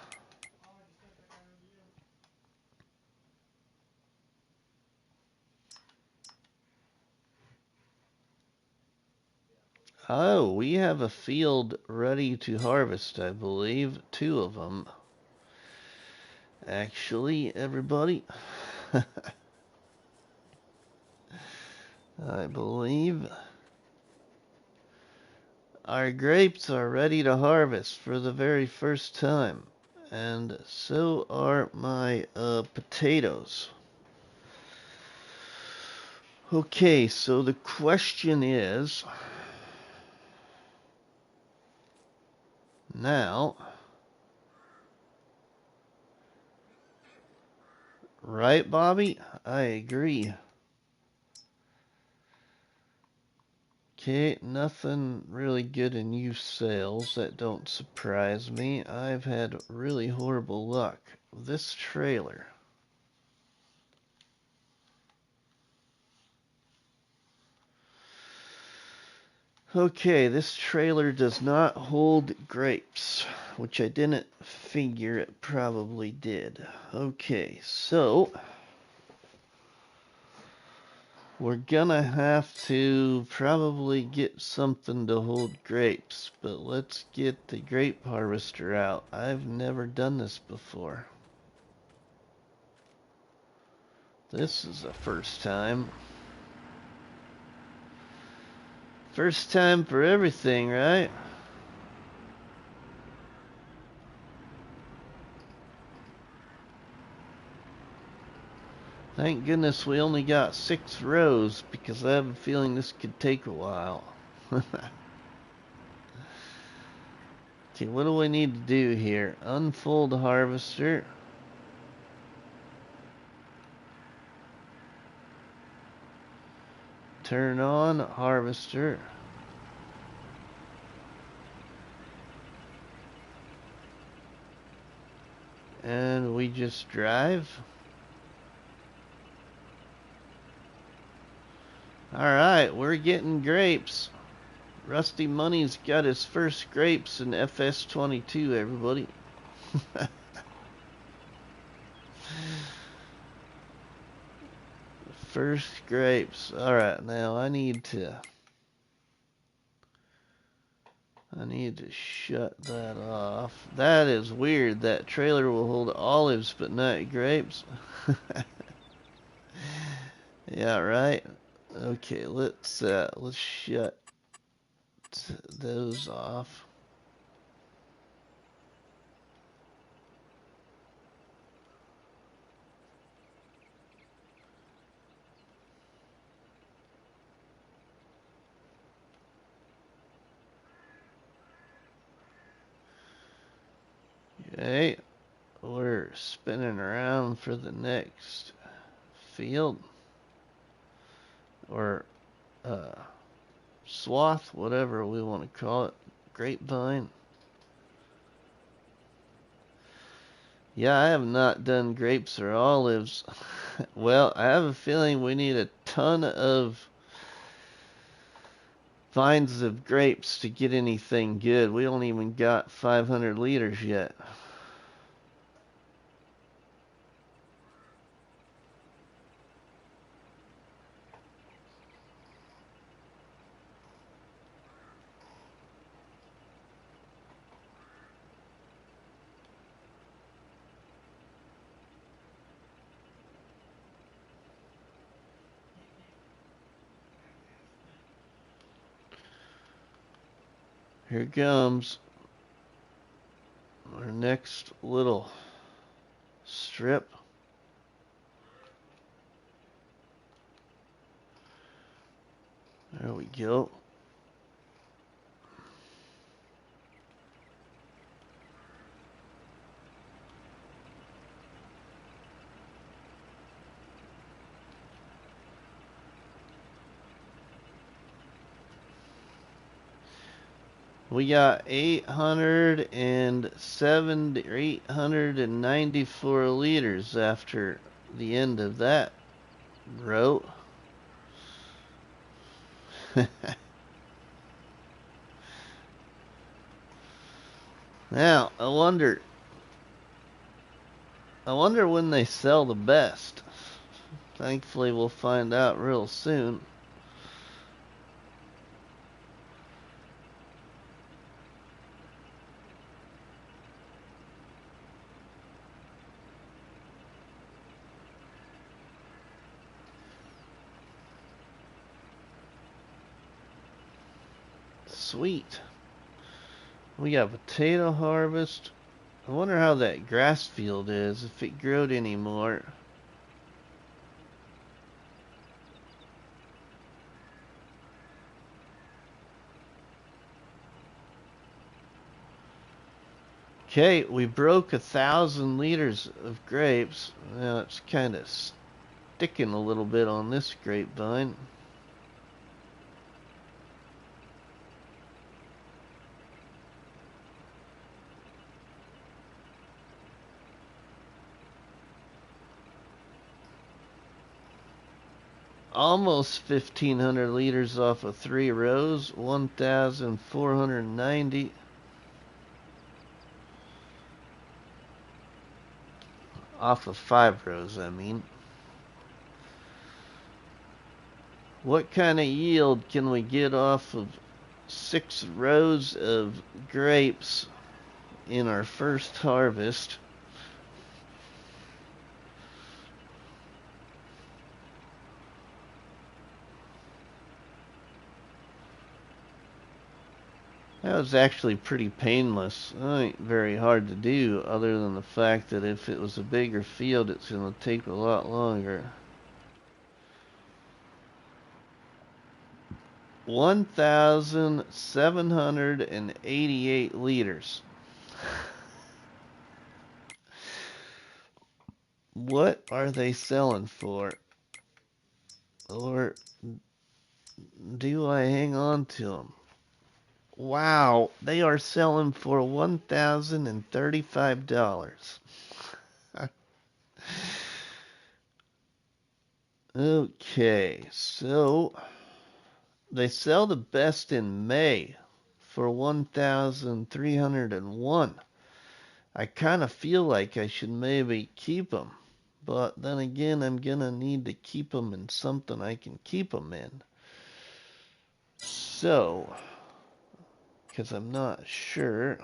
Oh, we have a field ready to harvest, I believe. 2 of them. Actually, everybody. I believe our grapes are ready to harvest for the very first time. And so are my potatoes. Okay, so the question is now, right, Bobby? I agree. Okay, nothing really good in used sales. That don't surprise me. I've had really horrible luck. This trailer. Okay, this trailer does not hold grapes, which I didn't figure it probably did. Okay, so we're gonna have to probably get something to hold grapes, but let's get the grape harvester out. I've never done this before. This is the first time. First time for everything, right? Thank goodness we only got 6 rows, because I have a feeling this could take a while. Okay, what do we need to do here? Unfold harvester. Turn on harvester. And we just drive. Alright, we're getting grapes. RustyMoney's got his first grapes in FS22, everybody. First grapes. Alright, now I need to shut that off. That is weird. That trailer will hold olives but not grapes. Yeah, right. Okay, let's shut those off. Okay, we're spinning around for the next field or swath, whatever we want to call it, grapevine. Yeah, I have not done grapes or olives. Well, I have a feeling we need a ton of vines of grapes to get anything good. We don't even got 500 liters yet. Here comes our next little strip. There we go. We got 870 or 894 liters after the end of that row. Now, I wonder when they sell the best. Thankfully, we'll find out real soon. Sweet. We got potato harvest. I wonder how that grass field is, if it growed anymore. Okay, we broke 1,000 liters of grapes. Now it's kind of sticking a little bit on this grapevine. Almost 1,500 liters off of 3 rows, 1,490. Off of 5 rows, I mean. What kind of yield can we get off of 6 rows of grapes in our first harvest? That was actually pretty painless. It ain't very hard to do, other than the fact that if it was a bigger field, it's going to take a lot longer. 1,788 liters. What are they selling for? Or do I hang on to them? Wow, they are selling for $1,035. Okay, so they sell the best in May for 1,301. I kind of feel like I should maybe keep them, but then again, I'm gonna need to keep them in something I can keep them in. So, because I'm not sure.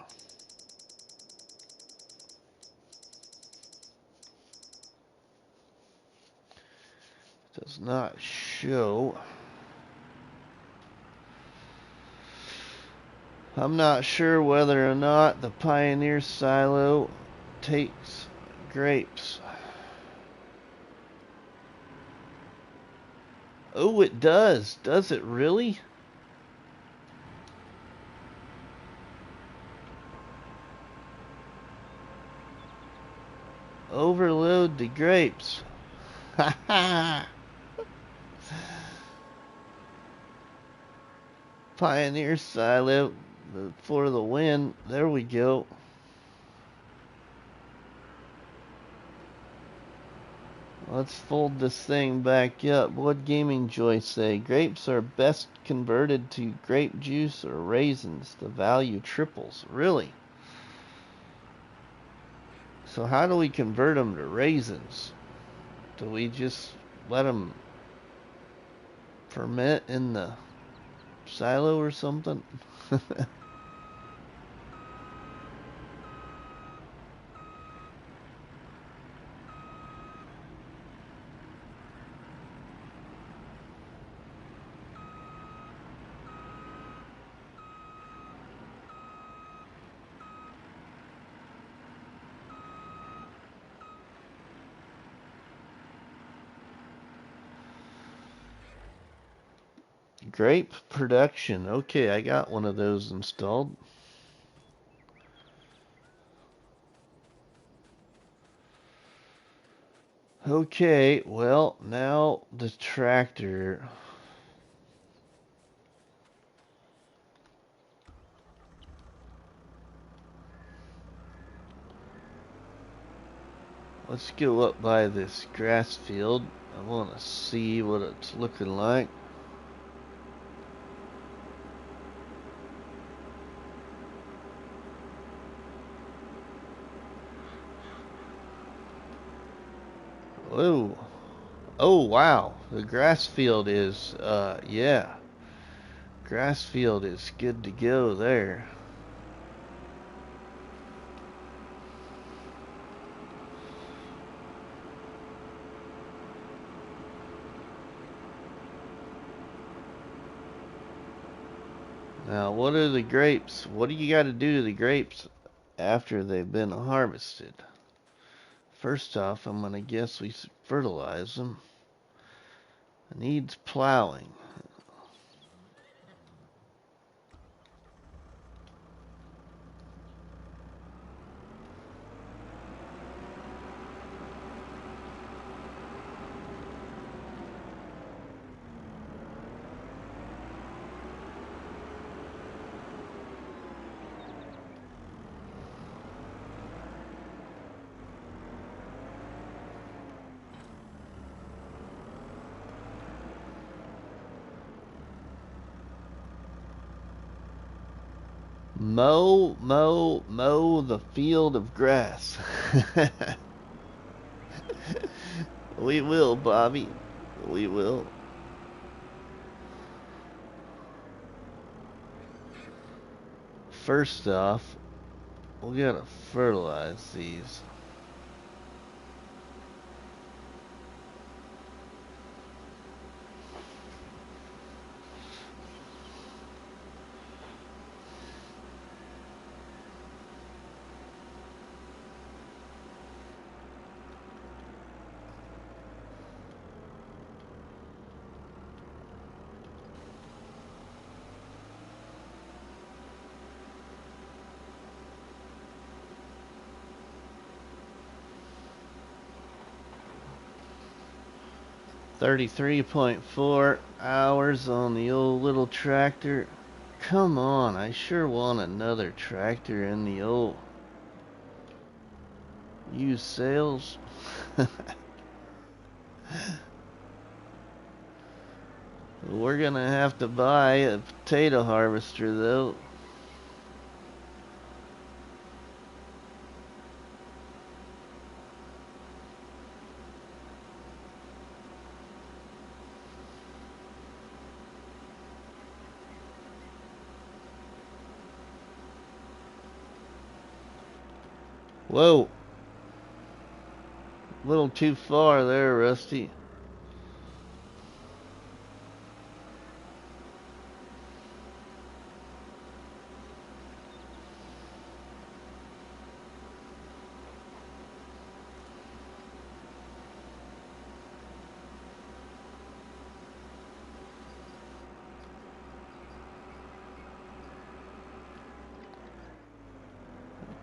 Does not show. I'm not sure whether or not the Pioneer silo takes grapes. Oh, it does. Does it really? Overload the grapes. Ha ha! Pioneer silo for the win. There we go. Let's fold this thing back up. What Gaming Joy say? Grapes are best converted to grape juice or raisins. The value triples. Really? So how do we convert them to raisins? Do we just let them ferment in the silo or something? Grape production. Okay, I got one of those installed. Okay, well, now the tractor. Let's go up by this grass field. I want to see what it's looking like. Whoa. Oh, wow. The grass field is, yeah. Grass field is good to go there. Now, what are the grapes? What do you got to do to the grapes after they've been harvested? First off, I'm going to guess we fertilize them. It needs plowing. Mow the field of grass. We will, Bobby. We will. First off, we gotta fertilize these. $33.4 hours on the old little tractor. Come on, I sure want another tractor in the old used sales. We're gonna have to buy a potato harvester though. Whoa. A little too far there, Rusty.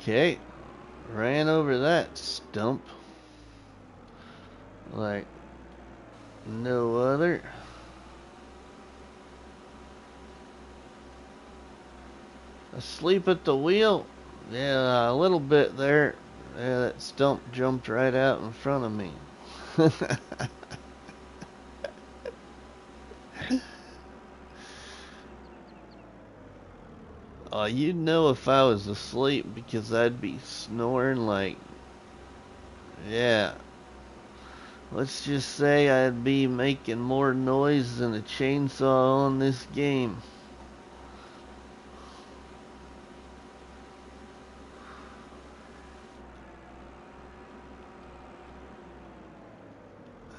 Okay. Ran over that stump like no other. Asleep at the wheel? Yeah, a little bit there. Yeah, that stump jumped right out in front of me. Oh, you'd know if I was asleep because I'd be snoring like, yeah. Let's just say I'd be making more noise than a chainsaw on this game.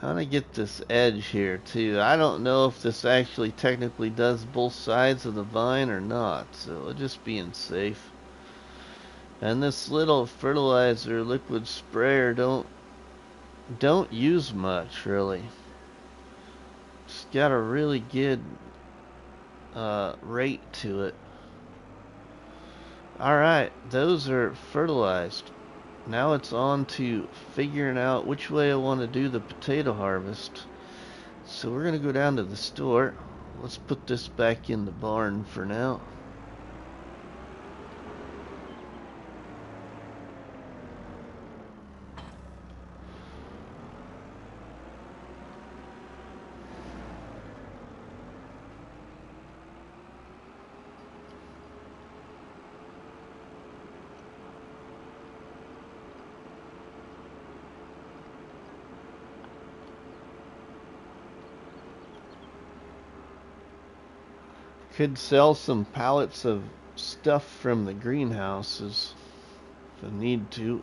How to get this edge here too. I don't know if this actually technically does both sides of the vine or not, so we're just being safe. And this little fertilizer liquid sprayer don't use much really. Just got a really good rate to it. Alright, those are fertilized. Now it's on to figuring out which way I want to do the potato harvest. So we're going to go down to the store. Let's put this back in the barn for now. Could sell some pallets of stuff from the greenhouses if I need to.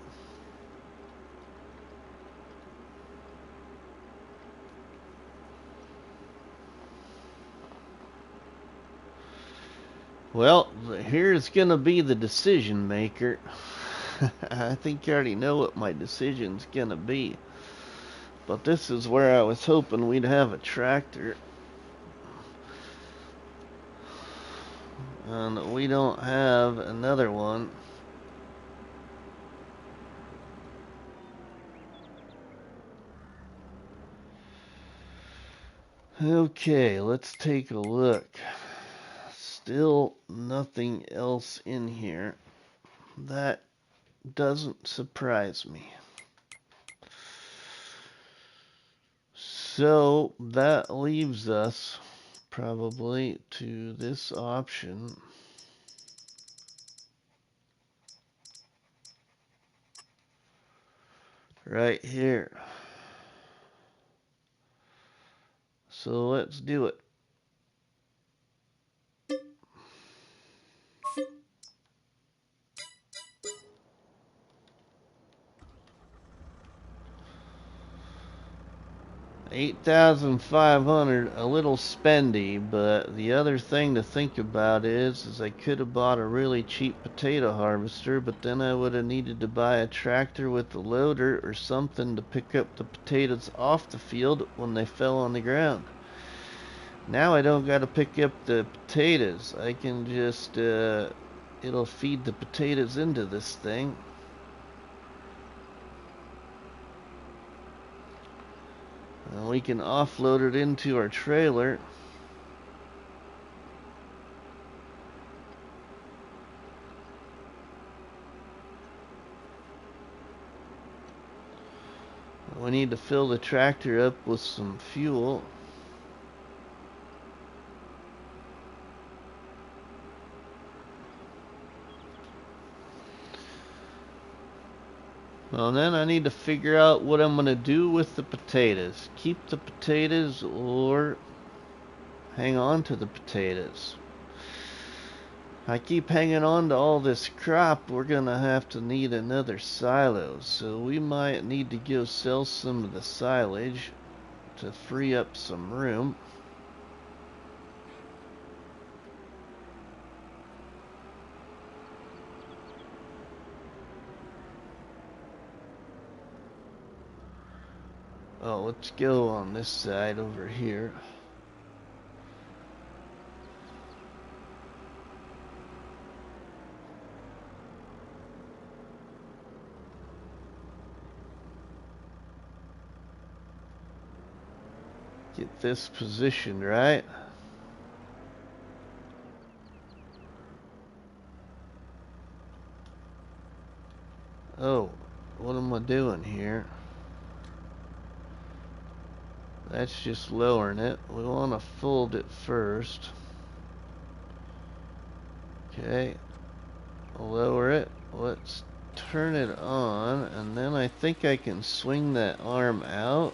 Well, here's gonna be the decision maker. I think you already know what my decision's gonna be. But this is where I was hoping we'd have a tractor. And we don't have another one. Okay, let's take a look. Still nothing else in here. That doesn't surprise me. So that leaves us probably to this option. Right here. So let's do it. $8,500, a little spendy, but the other thing to think about is I could have bought a really cheap potato harvester, but then I would have needed to buy a tractor with a loader or something to pick up the potatoes off the field when they fell on the ground. Now I don't got to pick up the potatoes. I can just, it'll feed the potatoes into this thing. And we can offload it into our trailer. We need to fill the tractor up with some fuel. Well, then I need to figure out what I'm going to do with the potatoes. Keep the potatoes or hang on to the potatoes. I keep hanging on to all this crop, we're going to have to need another silo. So we might need to go sell some of the silage to free up some room. Oh, let's go on this side over here. Get this positioned right. Oh, what am I doing here? That's just lowering it. We want to fold it first. Okay. Lower it. Let's turn it on, and then I think I can swing that arm out.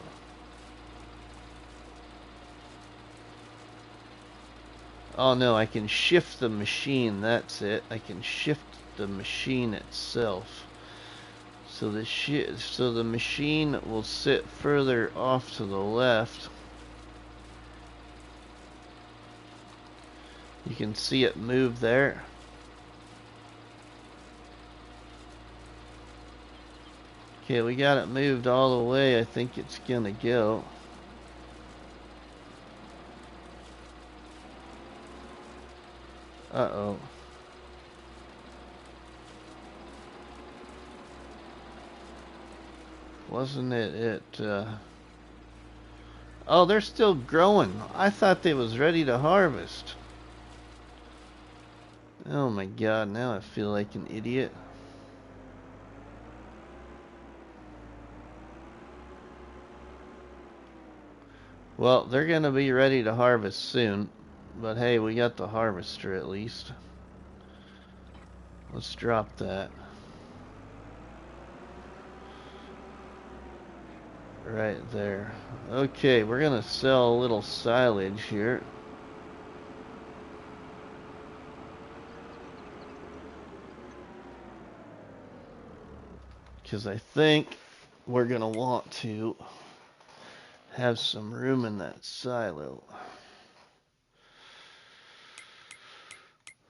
Oh no, I can shift the machine. That's it. I can shift the machine itself. So the machine will sit further off to the left. You can see it move there. Okay, we got it moved all the way. I think it's gonna go. Uh-oh. Wasn't it, oh, they're still growing. I thought they was ready to harvest. Oh my god, now I feel like an idiot. Well, they're gonna be ready to harvest soon. But hey, we got the harvester at least. Let's drop that. Right there. Okay, we're gonna sell a little silage here. Because I think we're gonna want to have some room in that silo.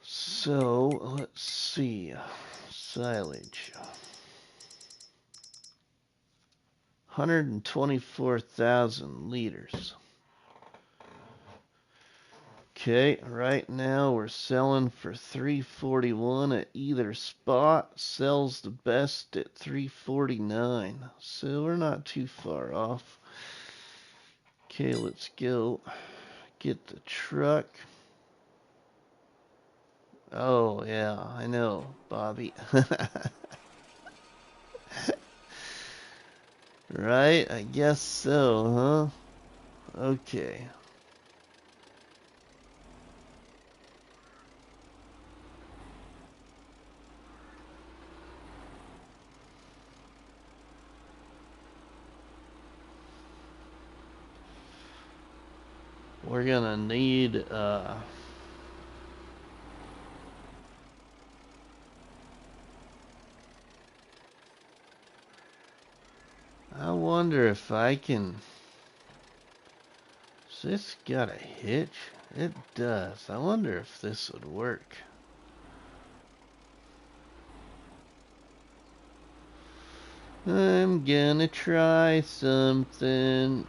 So, let's see. Silage. 124,000 liters. Okay, right now we're selling for $341 at either spot. Sells the best at $349. So we're not too far off. Okay, let's go get the truck. Oh, yeah, I know, Bobby. Right? I guess so, huh? Okay. We're gonna need, I wonder if I can... Does this got a hitch? It does. I wonder if this would work. I'm gonna try something.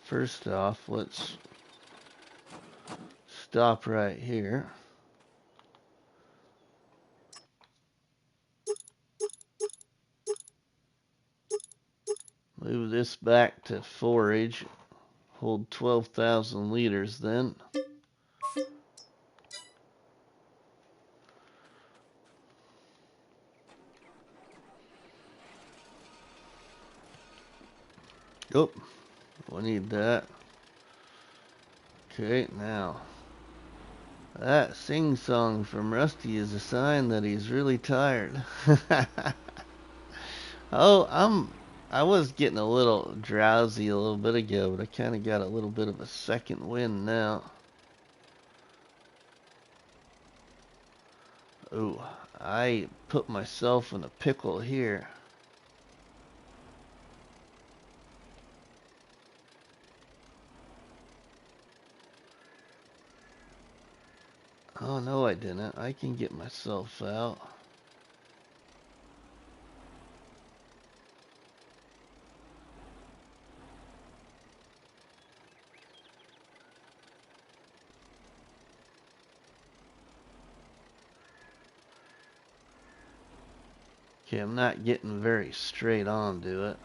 First off, let's stop right here. Move this back to forage. Hold 12,000 liters then. Oh, we need that. Okay, now. That sing-song from Rusty is a sign that he's really tired. Oh, I was getting a little drowsy a little bit ago, but I kind of got a little bit of a second wind now. Ooh, I put myself in a pickle here. Oh, no, I didn't. I can get myself out. Okay, I'm not getting very straight on to it.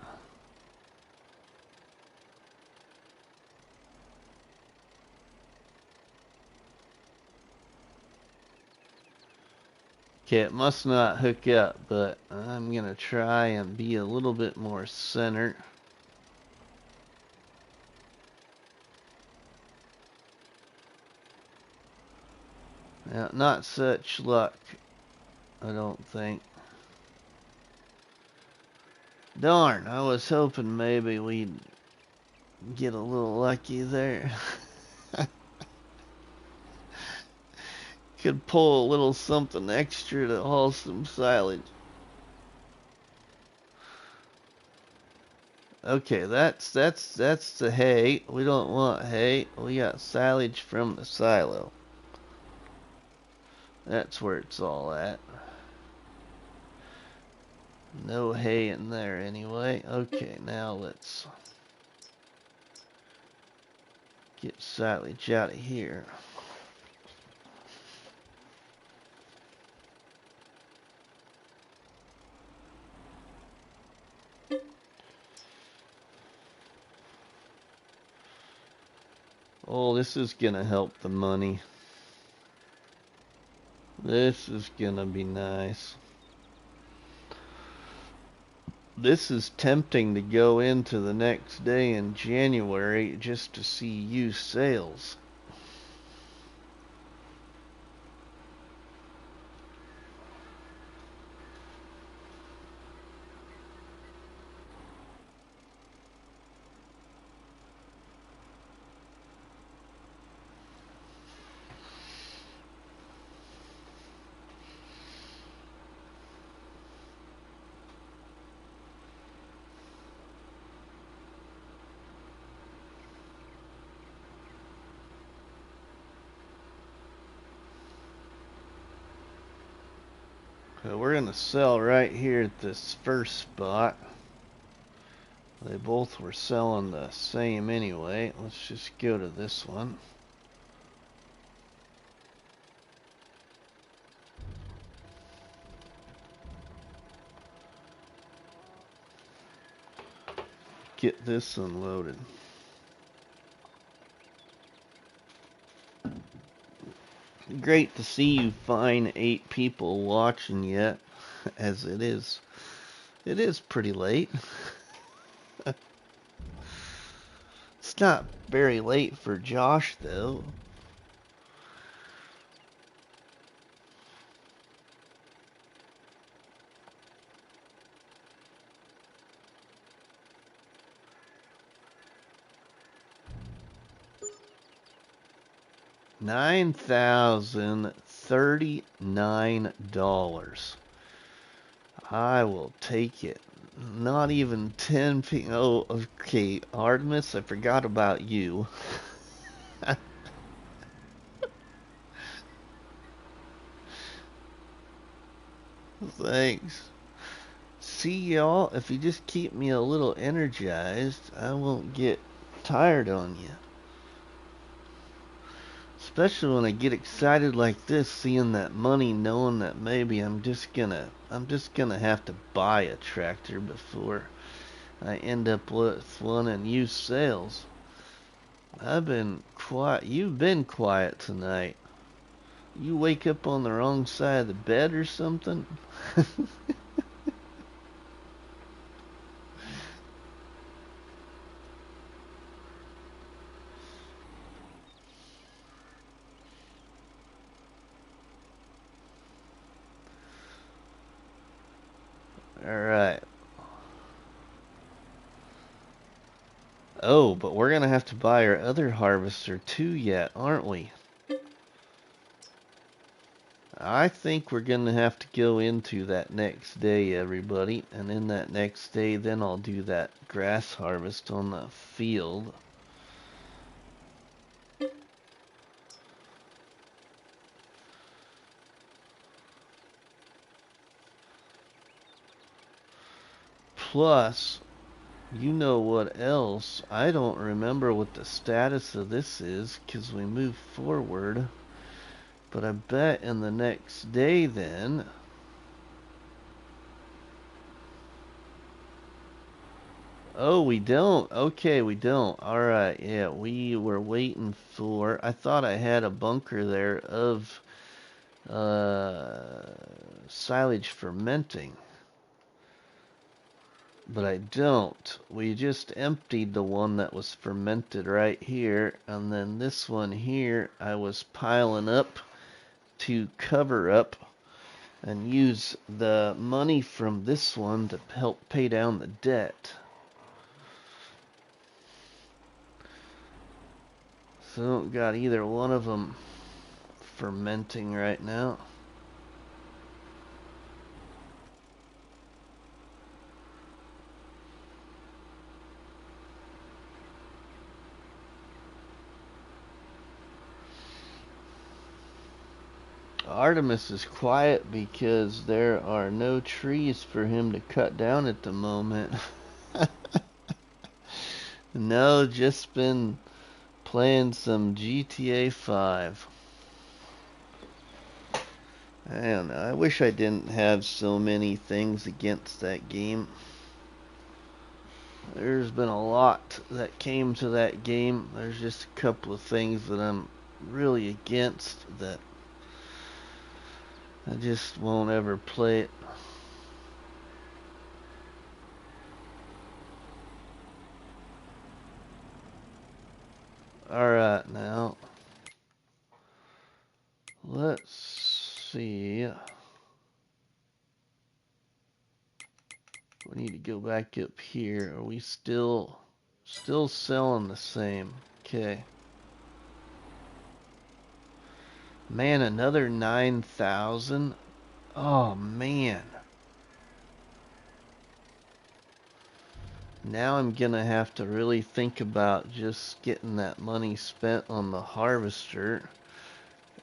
Okay, it must not hook up, but I'm gonna try and be a little bit more centered. Now, not such luck, I don't think. Darn, I was hoping maybe we'd get a little lucky there. Could pull a little something extra to haul some silage. Okay, that's the hay. We don't want hay. We got silage from the silo. That's where it's all at. No hay in there anyway. Okay, now let's Get silage out of here. Oh, this is gonna help the money. This is gonna be nice. This is tempting to go into the next day in January just to see used sales. So we're gonna sell right here at this first spot. They both were selling the same anyway. Let's just go to this one. Get this unloaded. Great to see you fine 8 people watching yet, as it is pretty late. It's not very late for Josh though. $9,039. I will take it. Not even 10 p. Oh, okay, Artemis, I forgot about you. Thanks. See y'all, if you just keep me a little energized, I won't get tired on you. Especially when I get excited like this, seeing that money, knowing that maybe I'm just gonna have to buy a tractor before I end up with one in used sales. I've been quiet. You've been quiet tonight. You wake up on the wrong side of the bed or something? Alright. Oh, but we're gonna have to buy our other harvester too yet, aren't we? I think we're gonna have to go into that next day, everybody. And in that next day, then I'll do that grass harvest on the field. Plus, you know what else? I don't remember what the status of this is, because we moved forward. But I bet in the next day then... Oh, we don't. Okay, we don't. Alright, yeah, we were waiting for... I thought I had a bunker there of silage fermenting. But I don't. We just emptied the one that was fermented right here. And then this one here, I was piling up to cover up and use the money from this one to help pay down the debt. So I don't got either one of them fermenting right now. Artemis is quiet because there are no trees for him to cut down at the moment. No, just been Playing some GTA 5. I don't know. I wish I didn't have so many things against that game. There's been a lot that came to that game. There's just a couple of things that I'm really against that I just won't ever play it. Alright, now let's see. We need to go back up here. Are we still selling the same? Okay. Man, another 9,000. Oh man. Now I'm gonna have to really think about just getting that money spent on the harvester,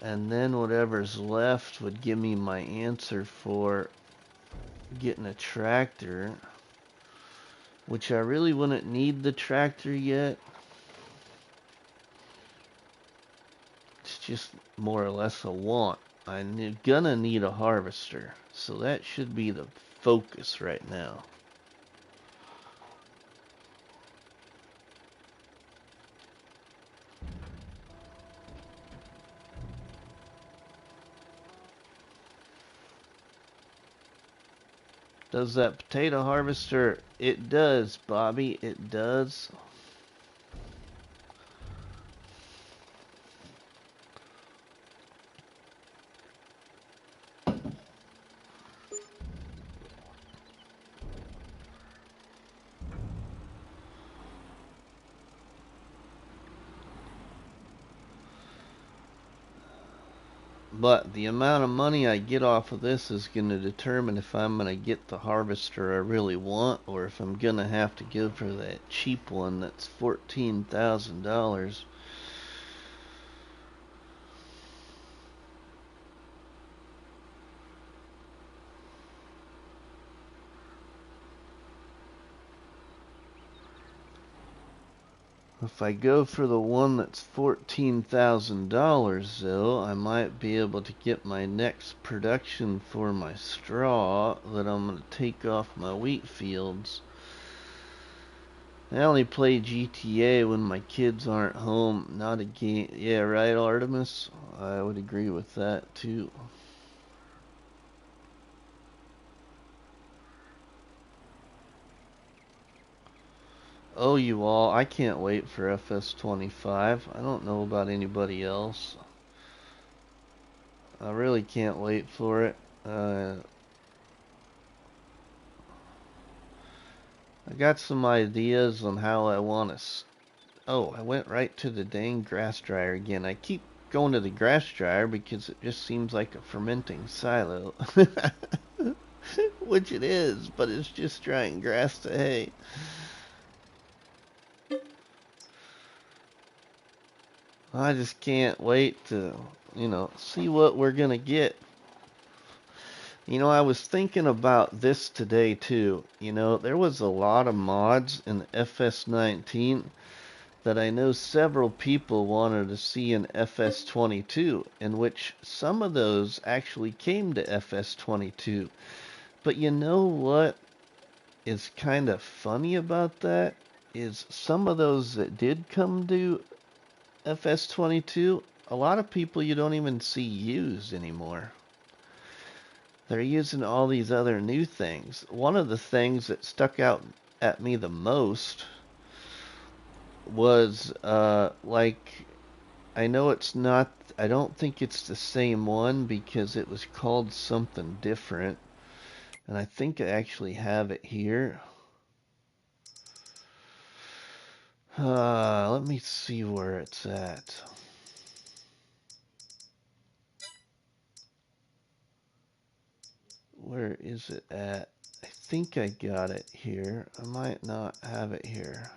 and then whatever's left would give me my answer for getting a tractor, which I really wouldn't need the tractor yet. It's just more or less a want. I'm gonna need a harvester, so that should be the focus right now. Does that potato harvester? It does, Bobby, it does. But the amount of money I get off of this is going to determine if I'm going to get the harvester I really want, or if I'm going to have to go for that cheap one that's $14,000. If I go for the one that's $14,000 though, I might be able to get my next production for my straw that I'm going to take off my wheat fields. I only play GTA when my kids aren't home, not a game. Yeah, right, Artemis? I would agree with that too. Oh, you all, I can't wait for FS25. I don't know about anybody else. I really can't wait for it. I got some ideas on how I want to... Oh, I went right to the dang grass dryer again. I keep going to the grass dryer because it just seems like a fermenting silo. Which it is, but it's just drying grass to hay. I just can't wait to, see what we're going to get. I was thinking about this today too. There was a lot of mods in FS19 that I know several people wanted to see in FS22, in which some of those actually came to FS22. But you know what is kind of funny about that? Is some of those that did come to FS22, a lot of people you don't even see used anymore. They're using all these other new things. One of the things that stuck out at me the most was like, I know it's not, I don't think it's the same one because it was called something different, and I think I actually have it here. Let me see where it's at. Where is it at? I think I got it here. I might not have it here.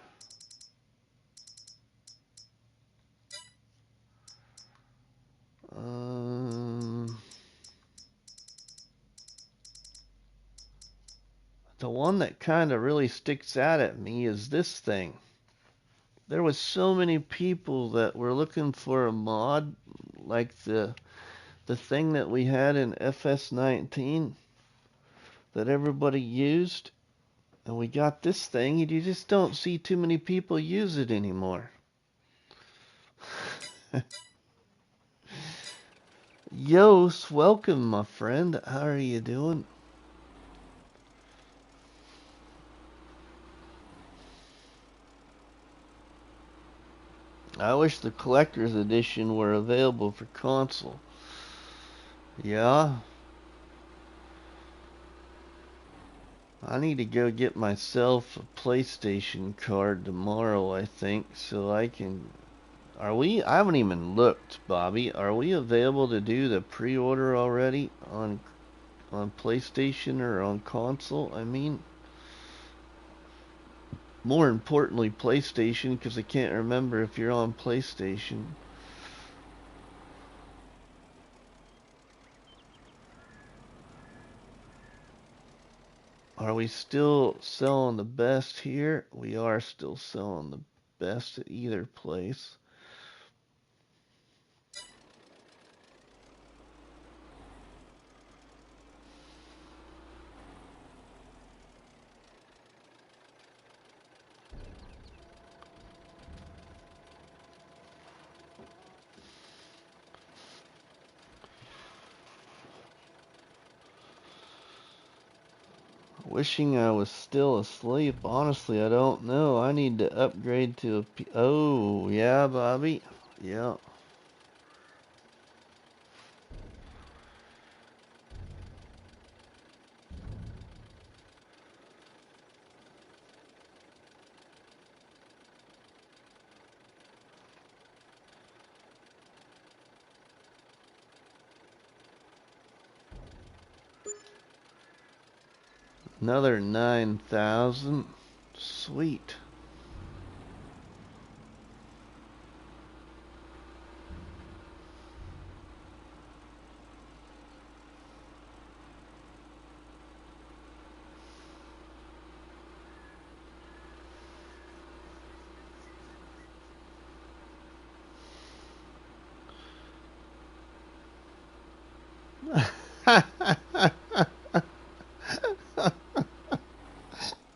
The one that kind of really sticks out at me is this thing. there was so many people that were looking for a mod like the thing that we had in FS19 that everybody used, and we got this thing, and you just don't see too many people use it anymore. Yos, welcome, my friend. How are you doing? I wish the collector's edition were available for console. Yeah. I need to go get myself a PlayStation card tomorrow, I think, so I can... Are we... I haven't even looked, Bobby. Are we available to do the pre-order already on PlayStation or on console? I mean... More importantly, PlayStation, because I can't remember if you're on PlayStation. Are we still selling the best here? We are still selling the best at either place. Wishing I was still asleep. Honestly, I don't know. I need to upgrade to a Oh, yeah, Bobby. Yeah. Another 9,000. Sweet.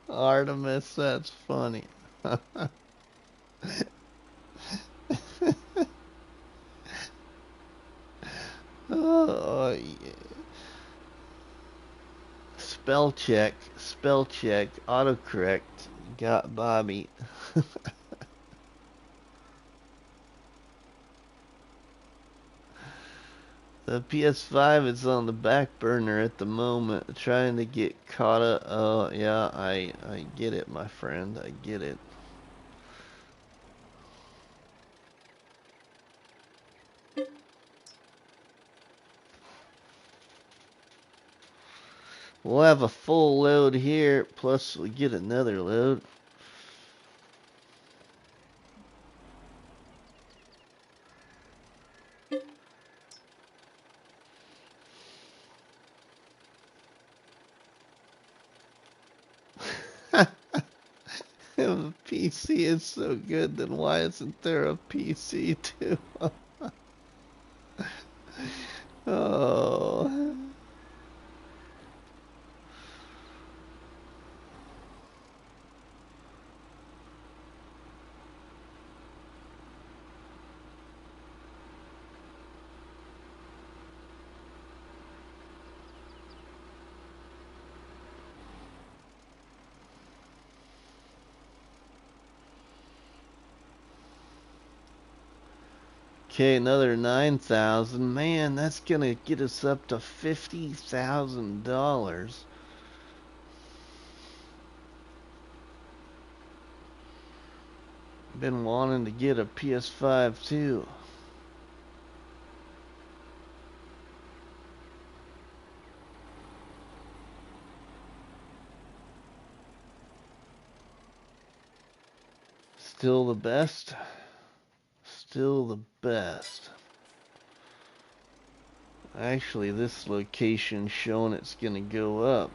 Artemis, that's funny. Oh, yeah. Spell check, autocorrect. Got Bobby. The PS5 is on the back burner at the moment, trying to get caught up. Oh, yeah, I get it, my friend. I get it. We'll have a full load here, plus we get another load. If a PC is so good, then why isn't there a PC too? Oh. Okay, another 9,000. Man, that's gonna get us up to $50,000. Been wanting to get a PS5 too. Still the best. Still the best. Actually, this location's showing it's gonna go up.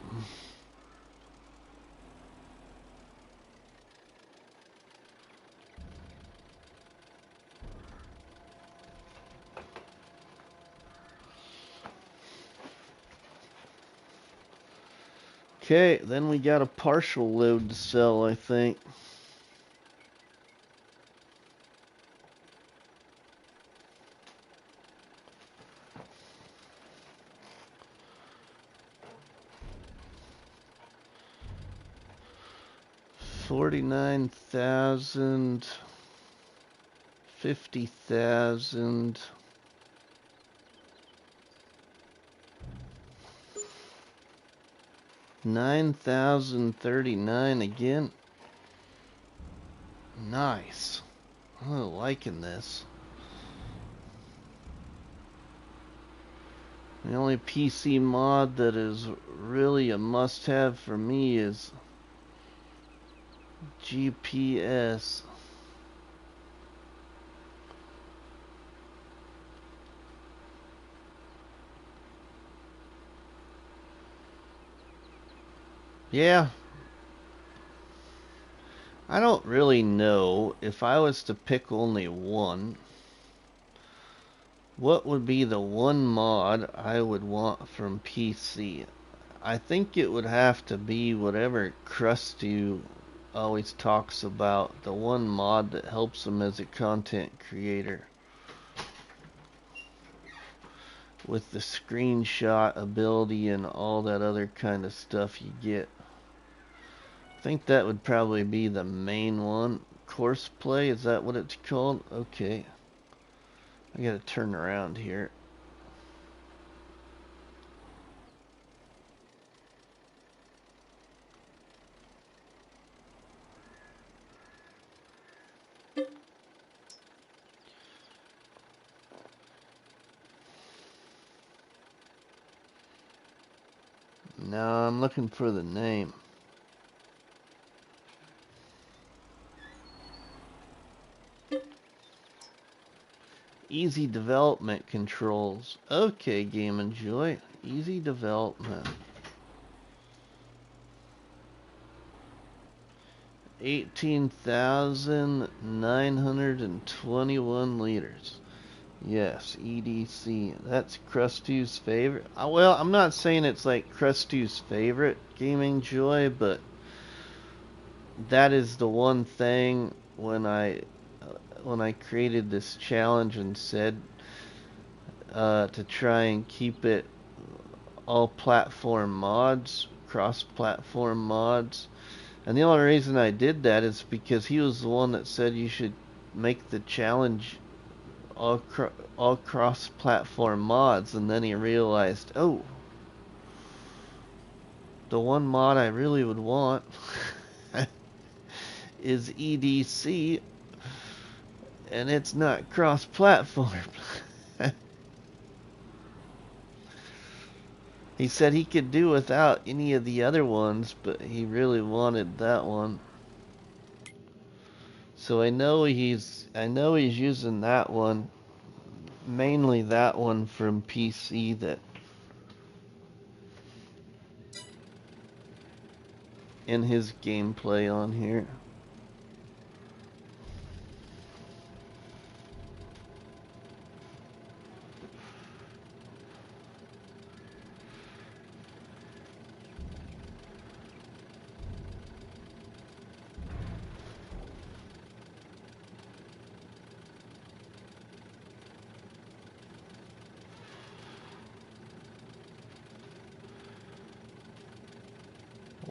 Okay, then we got a partial load to sell, I think. $49,000, $50,000. $9,039 again. Nice. I'm liking this. The only PC mod that is really a must-have for me is GPS. Yeah. I don't really know if I was to pick only one. What would be the one mod I would want from PC? I think it would have to be whatever Krusty always talks about, the one mod that helps him as a content creator. With the screenshot ability and all that other kind of stuff you get. I think that would probably be the main one. Course play, is that what it's called? Okay. I gotta turn around here. No, I'm looking for the name. Easy development controls. Okay, Game Enjoy. Easy development. 18,921 liters. Yes, EDC. That's Krusty's favorite. Well, I'm not saying it's like Krusty's favorite Gaming Joy, but that is the one thing when I created this challenge and said to try and keep it all platform mods, cross-platform mods. And the only reason I did that is because he was the one that said you should make the challenge all cross-platform mods, and then he realized, oh, the one mod I really would want is EDC, and it's not cross-platform. He said he could do without any of the other ones, but he really wanted that one. So I know he's using that one, mainly that one from PC that in his gameplay on here.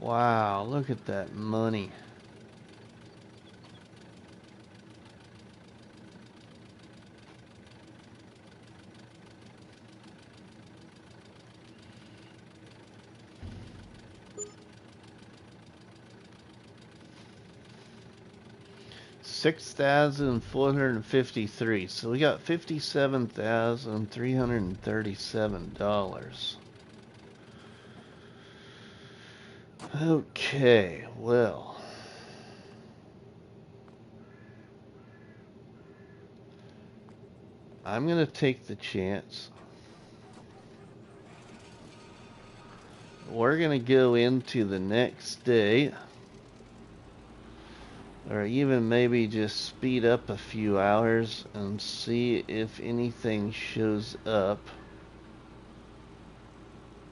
Wow, look at that money. $6,453. So we got $57,337. Okay, well. I'm going to take the chance. We're going to go into the next day. Or even maybe just speed up a few hours and see if anything shows up.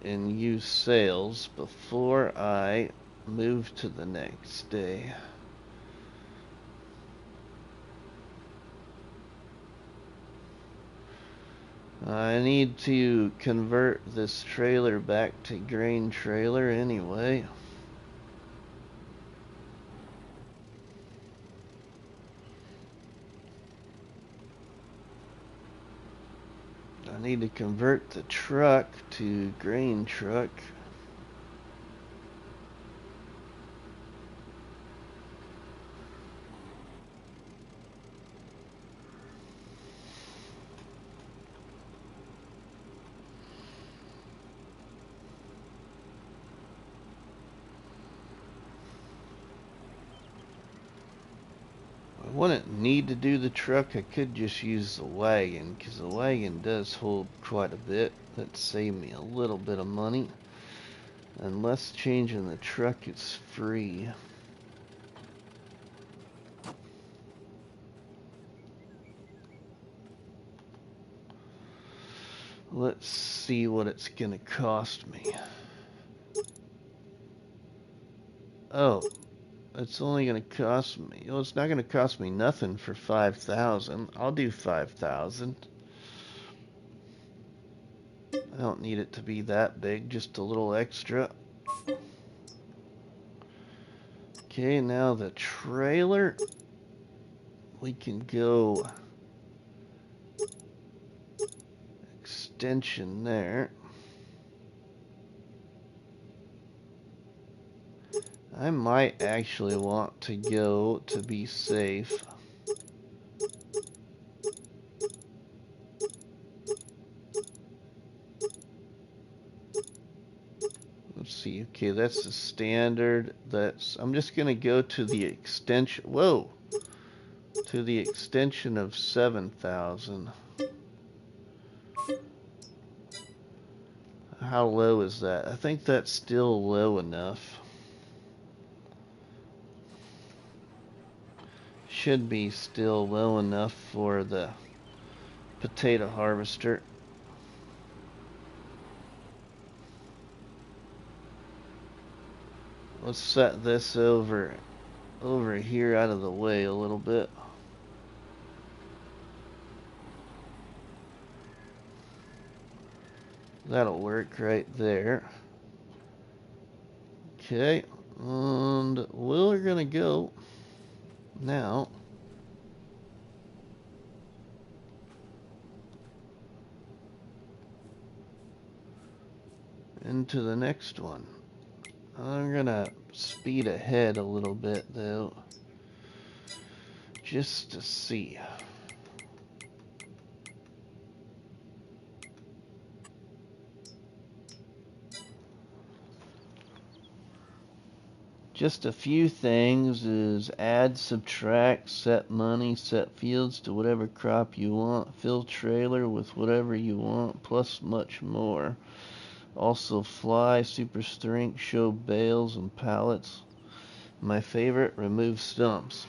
and use sales before I move to the next day. I need to convert this trailer back to grain trailer anyway. I need to convert the truck to grain truck. I wouldn't need to do the truck. I could just use the wagon, because the wagon does hold quite a bit. That'd save me a little bit of money. Unless changing the truck is free. Let's see what it's gonna cost me. Oh, it's only gonna cost me. Well, it's not gonna cost me nothing for 5,000. I'll do 5,000. I don't need it to be that big, just a little extra. Okay, now the trailer. We can go extension there. I might actually want to go to be safe. Let's see. Okay, that's the standard. I'm just gonna go to the extension. Whoa, to the extension of 7,000. How low is that? I think that's still low enough. Should be still low enough for the potato harvester. Let's set this over here out of the way a little bit. That'll work right there. Okay, and we're gonna go now into the next one. I'm gonna speed ahead a little bit though, just to see. Just a few things is add, subtract, set money, set fields to whatever crop you want, fill trailer with whatever you want, plus much more. Also fly, super strength, show bales and pallets. My favorite, remove stumps.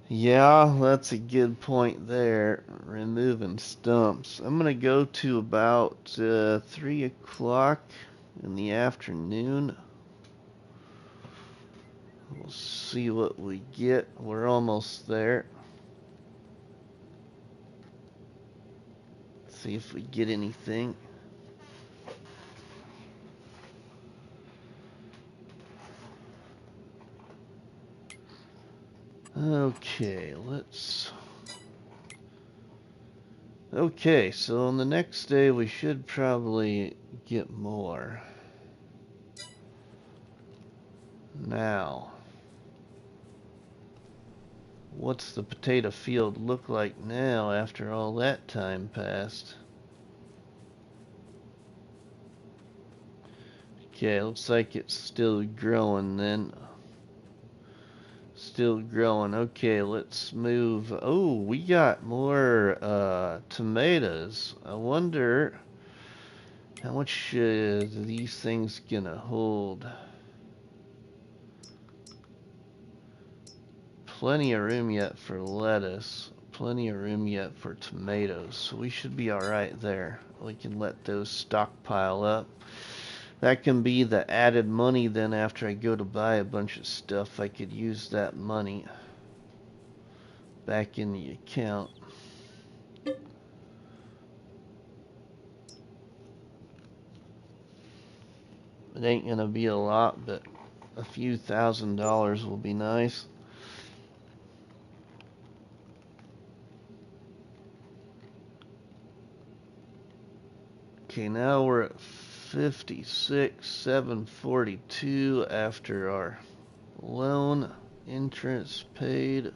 Yeah, that's a good point there, removing stumps. I'm gonna go to about 3 o'clock in the afternoon. We'll see what we get. We're almost there. See if we get anything. Okay, Okay, so on the next day we should probably get more. Now, what's the potato field look like now after all that time passed? Okay, looks like it's still growing then. Still growing. Okay, let's move. Oh, we got more tomatoes. I wonder how much these things gonna hold. Plenty of room yet for lettuce. plenty of room yet for tomatoes, so we should be alright there. We can let those stockpile up. That can be the added money then after I go to buy a bunch of stuff. I could use that money back in the account. It ain't gonna be a lot, but a few $1,000s will be nice. Okay, now we're at 56,742 after our loan interest paid.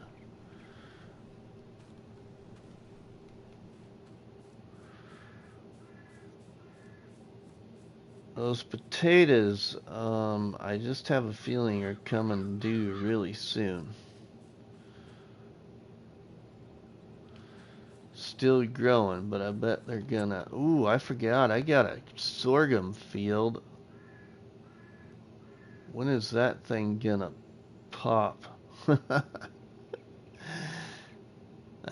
Those potatoes, I just have a feeling are coming due really soon. Still growing, but I bet they're gonna... Ooh, I forgot, I got a sorghum field. When is that thing gonna pop? I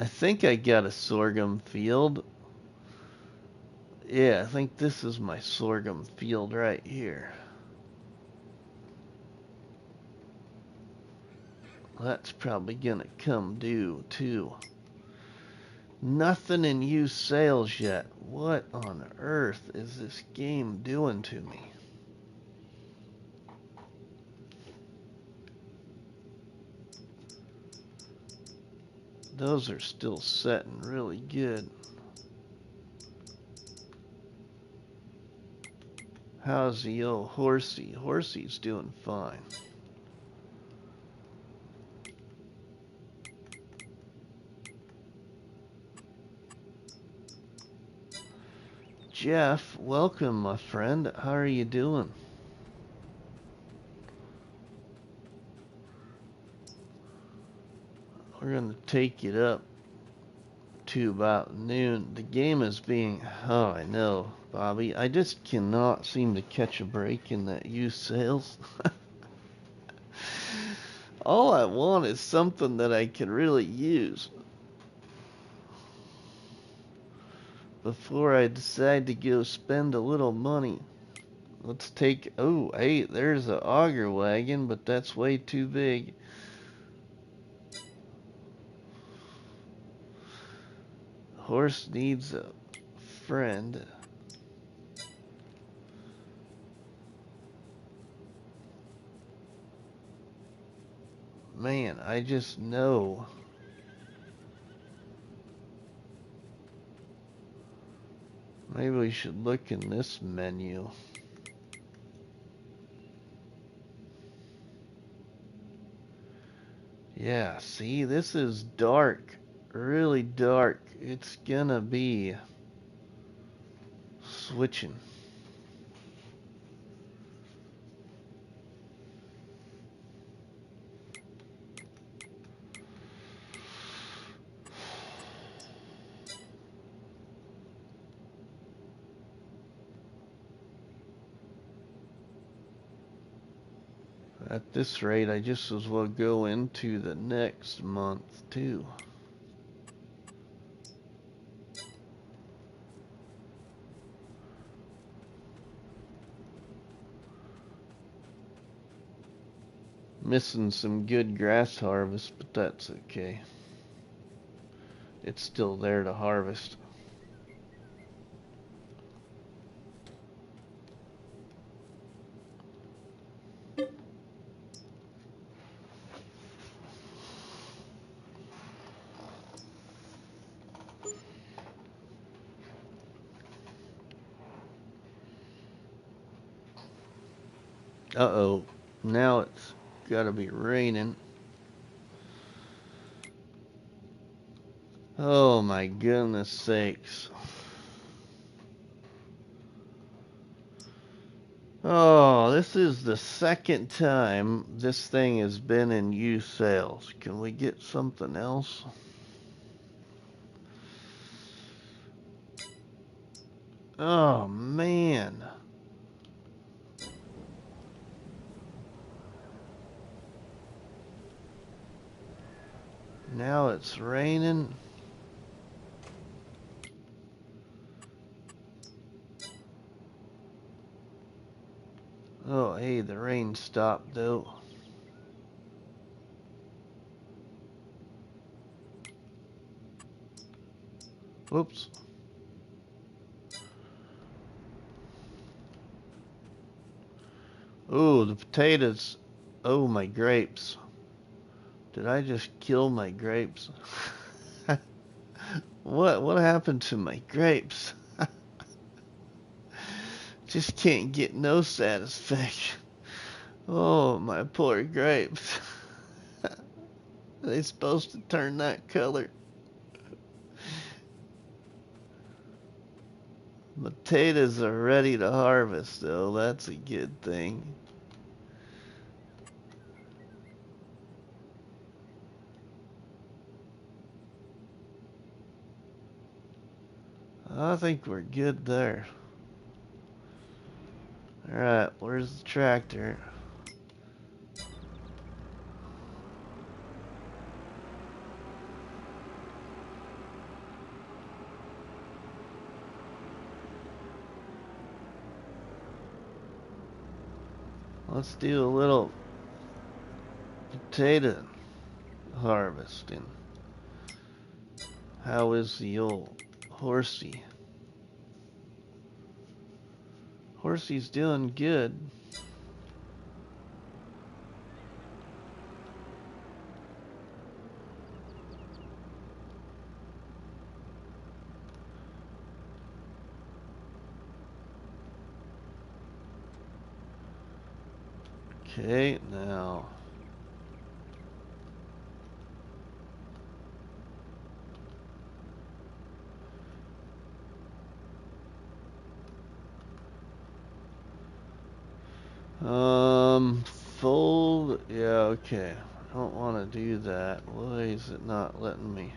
think I got a sorghum field. Yeah, I think this is my sorghum field right here. That's probably gonna come due too. Nothing in used sales yet. What on earth is this game doing to me? Those are still setting really good. How's the old horsey? Horsey's doing fine. Jeff, welcome, my friend. How are you doing? We're gonna take it up to about noon. The game is being... Oh, I know, Bobby. I just cannot seem to catch a break in that used sales. All I want is something that I can really use before I decide to go spend a little money. Let's take... Oh, hey, there's an auger wagon, but that's way too big. Horse needs a friend. Man, I just know. Maybe we should look in this menu. Yeah, see, this is dark. Really dark. It's gonna be switching. At this rate, I just as well go into the next month, too. Missing some good grass harvest, but that's okay. It's still there to harvest. Uh-oh. Now it's gotta be raining. Oh my goodness sakes. Oh, this is the second time this thing has been in used sales. Can we get something else? Oh man. Now it's raining. Oh, hey, the rain stopped though. Whoops. Ooh, the potatoes. Oh, my grapes. Did I just kill my grapes? What happened to my grapes? Just can't get no satisfaction. Oh, my poor grapes. Are they supposed to turn that color? Potatoes are ready to harvest, though. That's a good thing. I think we're good there. Alright, where's the tractor? Let's do a little potato harvesting. How is the old horsey? Horsey's doing good. Okay, now fold, yeah, okay. I don't want to do that. Why is it not letting me?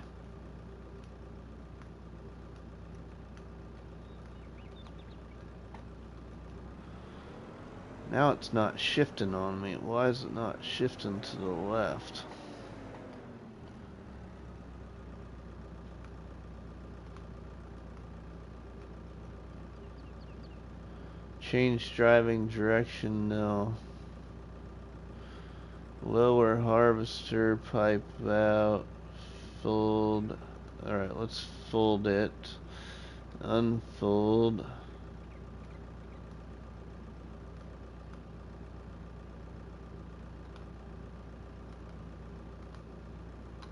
Now it's not shifting on me. Why is it not shifting to the left? Change driving direction, no. Lower harvester pipe out. Fold. Alright, let's fold it. Unfold.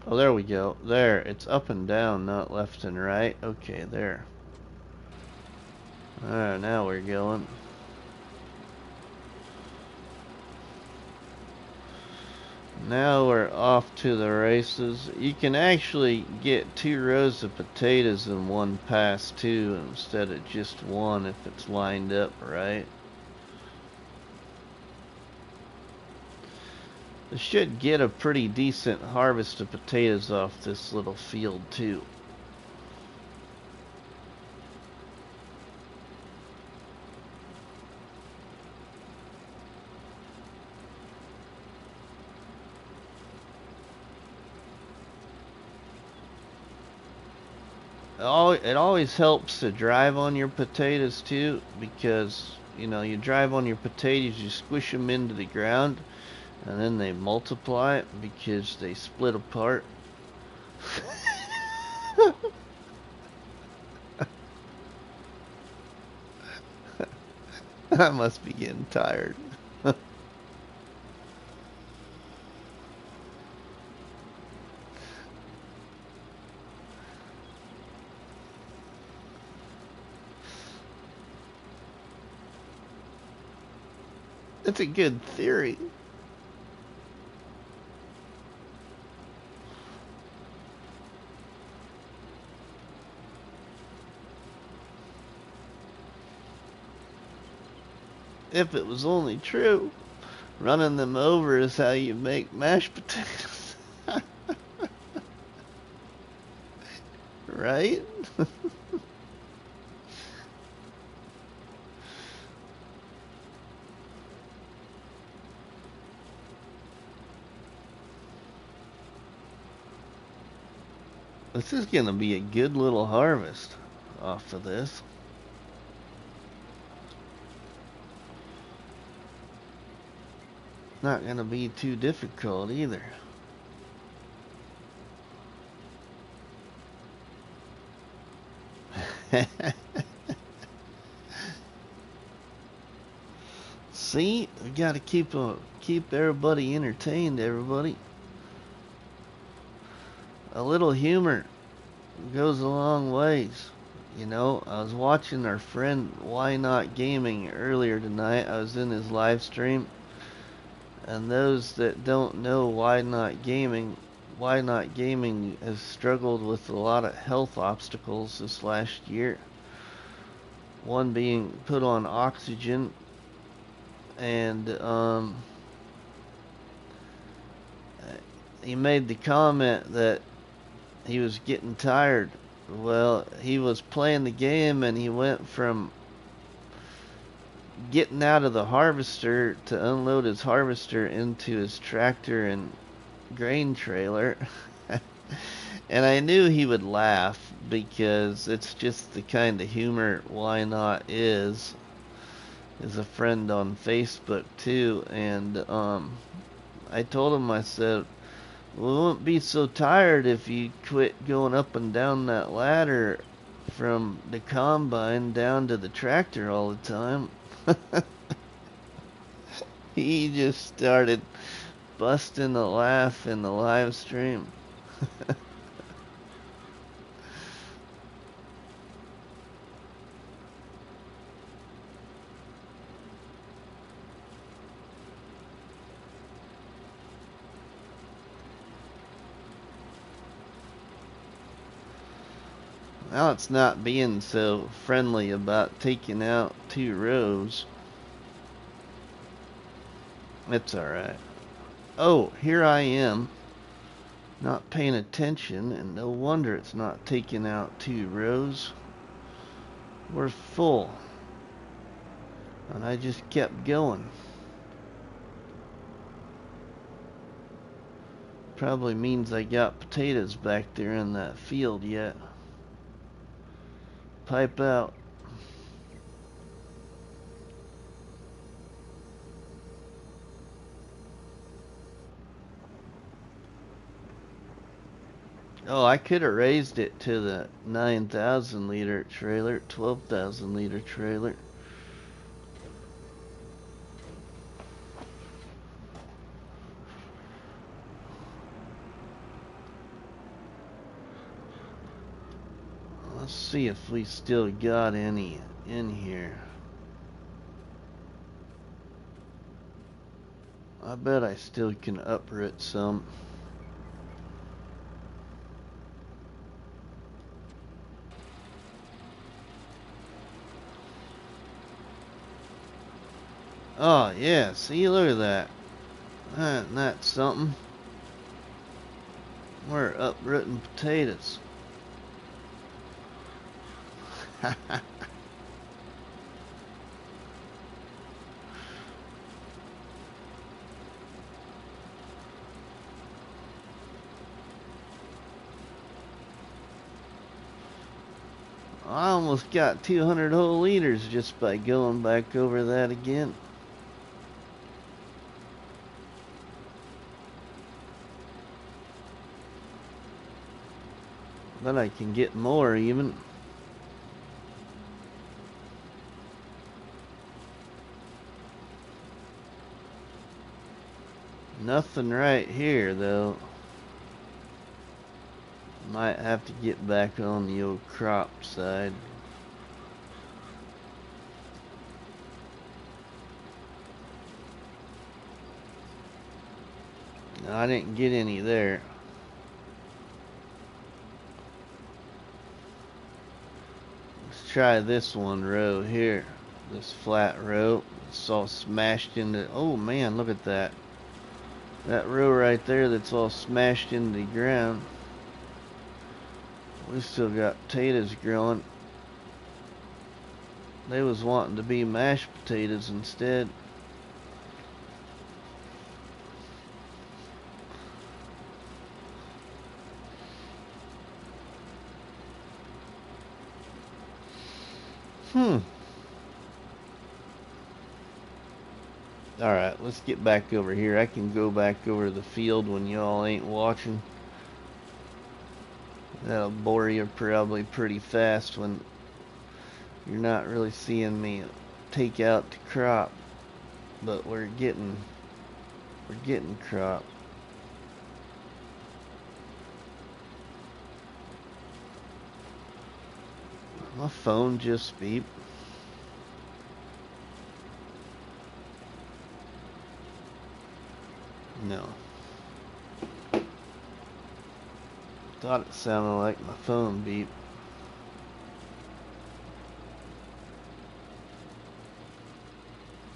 Oh, there we go. There, it's up and down, not left and right. Okay, there. Alright, now we're going. Now we're off to the races. You can actually get 2 rows of potatoes in one pass too, instead of just one if it's lined up right. This should get a pretty decent harvest of potatoes off this little field too. It always helps to drive on your potatoes too, because you know, you drive on your potatoes, you squish them into the ground, and then they multiply because they split apart. I must be getting tired. That's a good theory. If it was only true, running them over is how you make mashed potatoes. Right? This is gonna be a good little harvest off of this. Not gonna be too difficult either. See, we gotta keep everybody entertained. Everybody, a little humor goes a long ways. You know, I was watching our friend Why Not Gaming earlier tonight. I was in his live stream, and those that don't know Why Not Gaming has struggled with a lot of health obstacles this last year. One being put on oxygen, and he made the comment that he was getting tired. Well, he was playing the game and he went from getting out of the harvester to unload his harvester into his tractor and grain trailer. And I knew he would laugh because it's just the kind of humor Why Not is a friend on Facebook too. And I told him, I said, we wouldn't be so tired if you quit going up and down that ladder from the combine down to the tractor all the time. He just started busting a laugh in the live stream. Now it's not being so friendly about taking out 2 rows. It's alright. Oh, here I am, not paying attention, and no wonder it's not taking out 2 rows. We're full. And I just kept going. Probably means I got potatoes back there in that field yet. Pipe out. Oh, I could have raised it to the 9,000 liter trailer, 12,000 liter trailer. Let's see if we still got any in here. I bet I still can uproot some. Oh yeah, see, look at that. Isn't that something? We're uprooting potatoes. I almost got 200 whole liters just by going back over that again. But I can get more even. Nothing right here though. Might have to get back on the old crop side. No, I didn't get any there. Let's try this one row here. This flat row. It's all smashed into... Oh man, look at that. That row right there that's all smashed into the ground. We still got potatoes growing. They was wanting to be mashed potatoes instead. Alright, let's get back over here. I can go back over the field when y'all ain't watching. That'll bore you probably pretty fast when you're not really seeing me take out the crop. But we're getting crop. My phone just beeped. No. Thought it sounded like my phone beeped.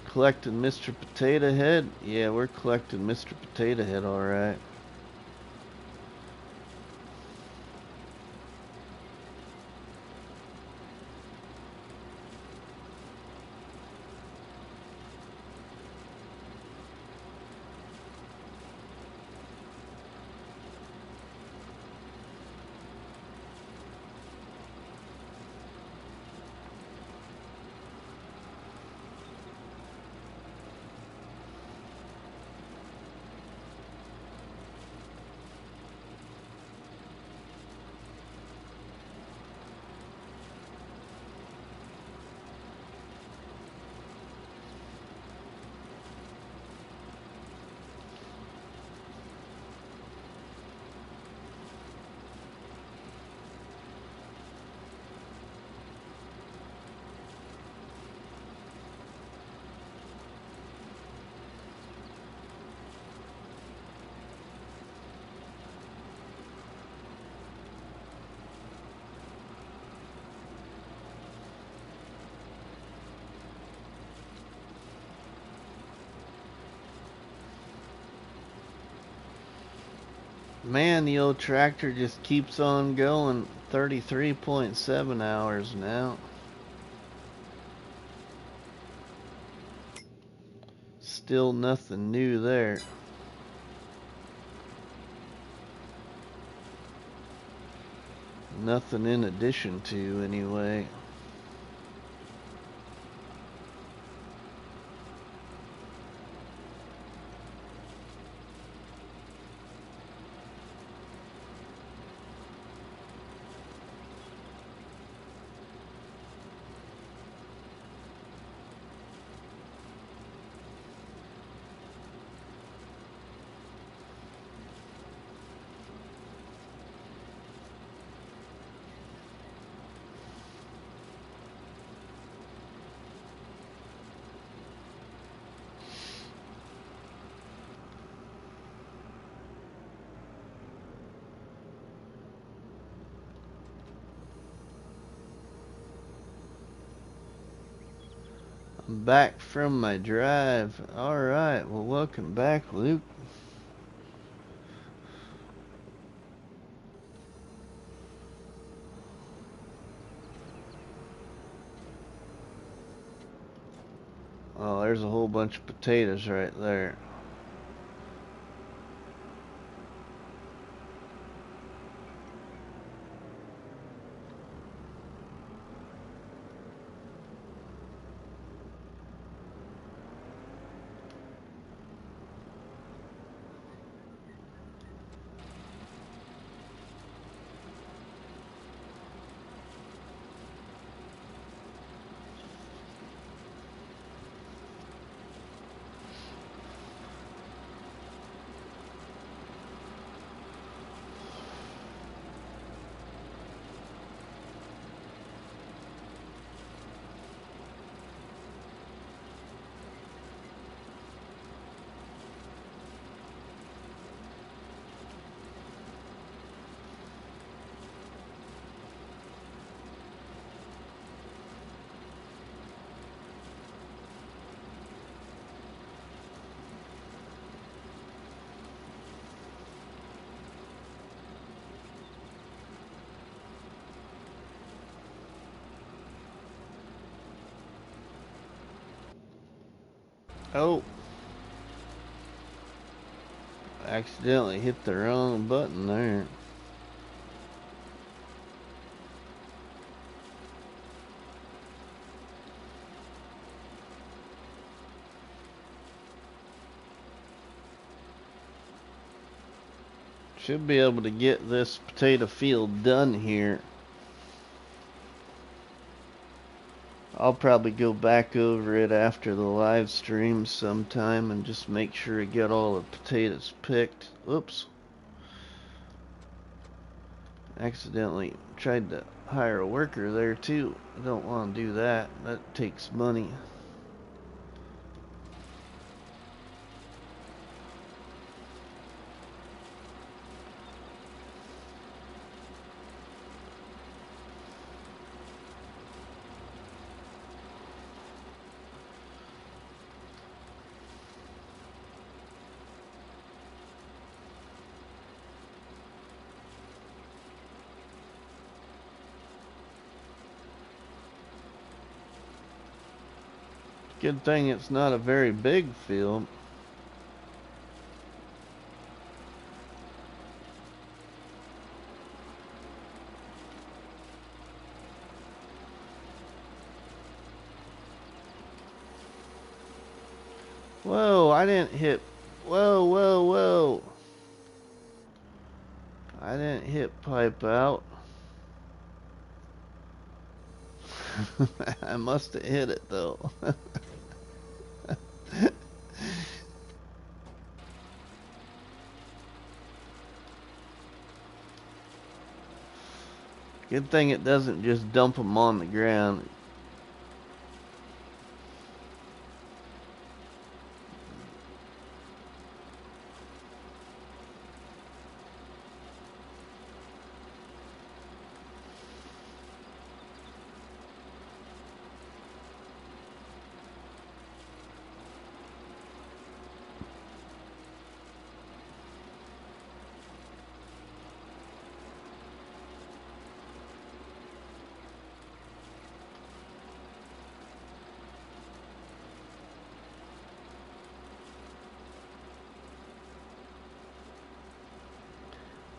Collecting Mr. Potato Head? Yeah, we're collecting Mr. Potato Head, alright. Man, the old tractor just keeps on going. 33.7 hours now. Still nothing new there. Nothing in addition to, anyway. I'm back from my drive. Alright, well, welcome back, Luke. Oh, there's a whole bunch of potatoes right there. Oh, accidentally hit the wrong button there. Should be able to get this potato field done here. I'll probably go back over it after the live stream sometime and just make sure I get all the potatoes picked. Oops. Accidentally tried to hire a worker there too. I don't want to do that. That takes money. Good thing it's not a very big field. Whoa, I didn't hit. Whoa, whoa, whoa. I didn't hit pipe out. I must have hit it though. Good thing it doesn't just dump them on the ground.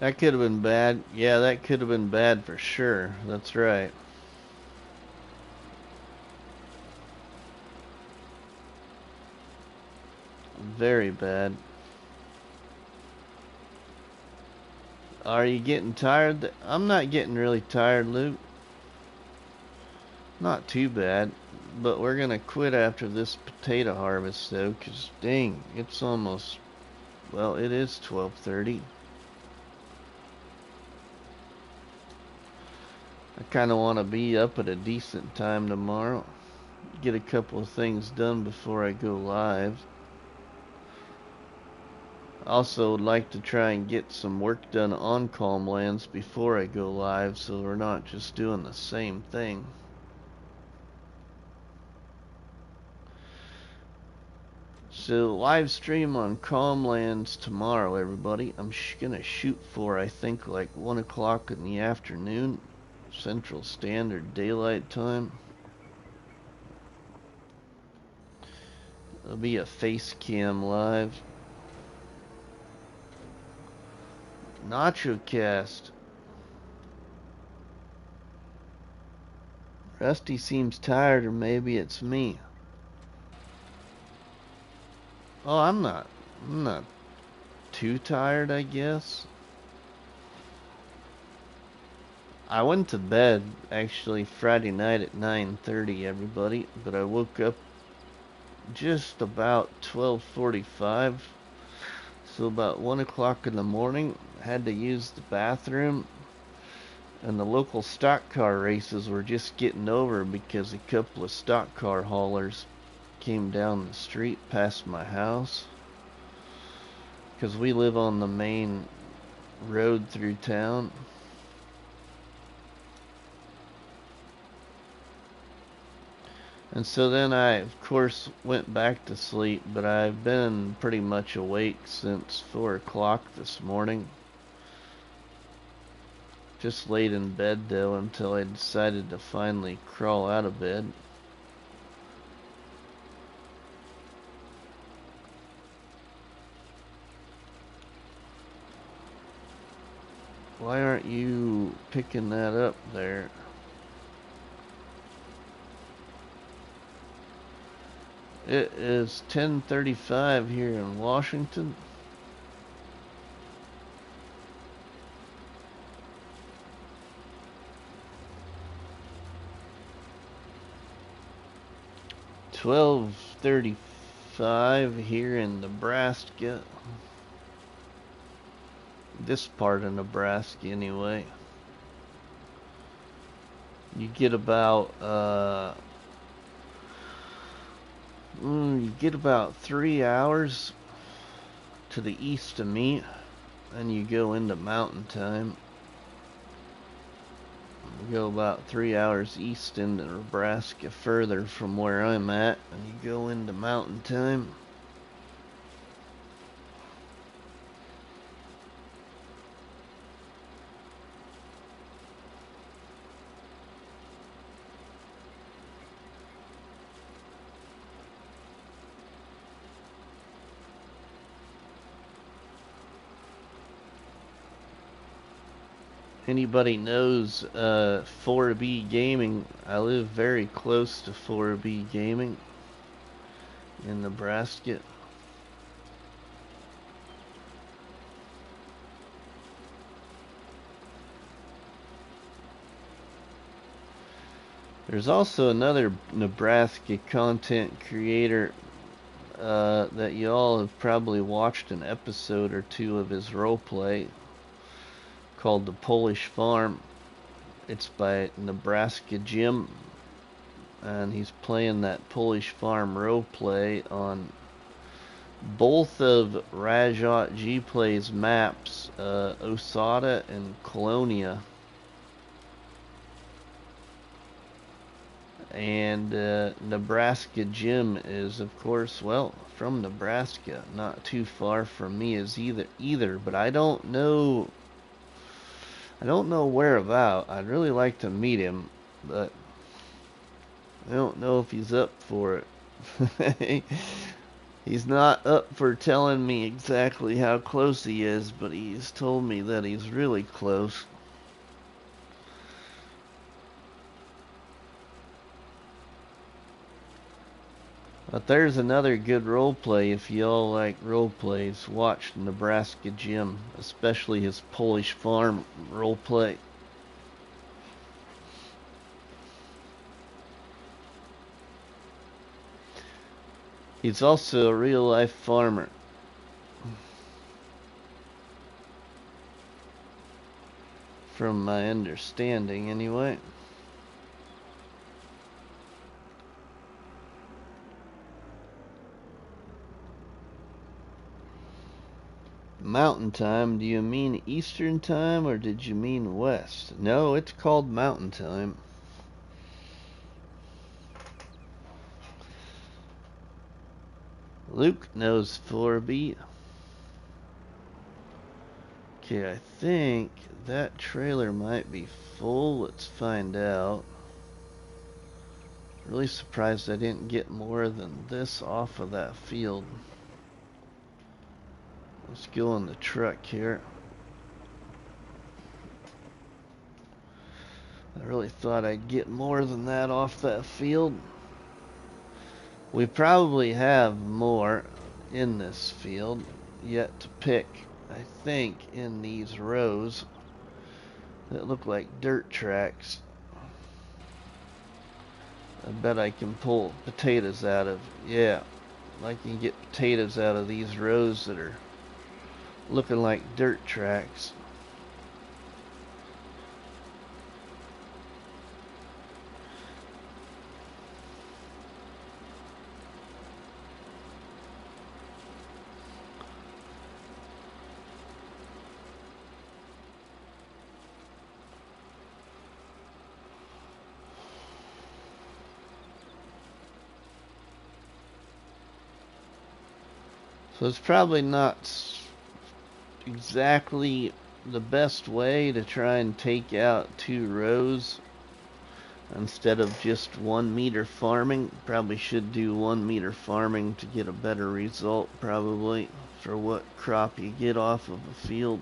That could have been bad. Yeah, that could have been bad for sure. That's right. Very bad. Are you getting tired? I'm not getting really tired, Luke. Not too bad. But we're going to quit after this potato harvest, though, because, dang, it's almost, well, it is 12:30. I kind of want to be up at a decent time tomorrow. Get a couple of things done before I go live. Also would like to try and get some work done on Calm Lands before I go live, so we're not just doing the same thing. So live stream on Calm Lands tomorrow, everybody. I'm gonna shoot for, I think, like 1 o'clock in the afternoon, Central Standard Daylight Time. It'll be a face cam live. Nacho Cast. Rusty seems tired, or maybe it's me. Oh, I'm not too tired, I guess. I went to bed actually Friday night at 9:30, everybody, but I woke up just about 12:45, so about 1 o'clock in the morning. Had to use the bathroom, and the local stock car races were just getting over because a couple of stock car haulers came down the street past my house, because we live on the main road through town. And so then I, of course, went back to sleep, but I've been pretty much awake since 4 o'clock this morning. Just laid in bed, though, until I decided to finally crawl out of bed. Why aren't you picking that up there? It is 10:35 here in Washington. 12:35 here in Nebraska. This part of Nebraska anyway. You get about 3 hours to the east of me, and you go into mountain time. You go about 3 hours east into Nebraska further from where I'm at, and you go into mountain time. Anybody knows 4B Gaming? I live very close to 4B Gaming in Nebraska. There's also another Nebraska content creator that you all have probably watched an episode or two of his roleplay, called The Polish Farm. It's by Nebraska Jim, and he's playing that Polish Farm roleplay on both of Rajat G Play's maps, Osada and Colonia. And Nebraska Jim is, of course, well, from Nebraska, not too far from me as either, but I don't know where about. I'd really like to meet him, but I don't know if he's up for it. He's not up for telling me exactly how close he is, but he's told me that he's really close. But there's another good roleplay. If y'all like roleplays, watch Nebraska Jim, especially his Polish Farm roleplay. He's also a real-life farmer. From my understanding, anyway. Mountain time, do you mean Eastern time or did you mean West? No, it's called Mountain time. Luke knows 4B. Okay, I think that trailer might be full. Let's find out. Really surprised I didn't get more than this off of that field. Let's go in the truck here. I really thought I'd get more than that off that field. We probably have more in this field yet to pick, I think, in these rows that look like dirt tracks. I bet I can pull potatoes out of, yeah, I can get potatoes out of these rows that are looking like dirt tracks. So it's probably not exactly the best way to try and take out 2 rows instead of just 1 meter farming. Probably should do 1 meter farming to get a better result, probably, for what crop you get off of a field.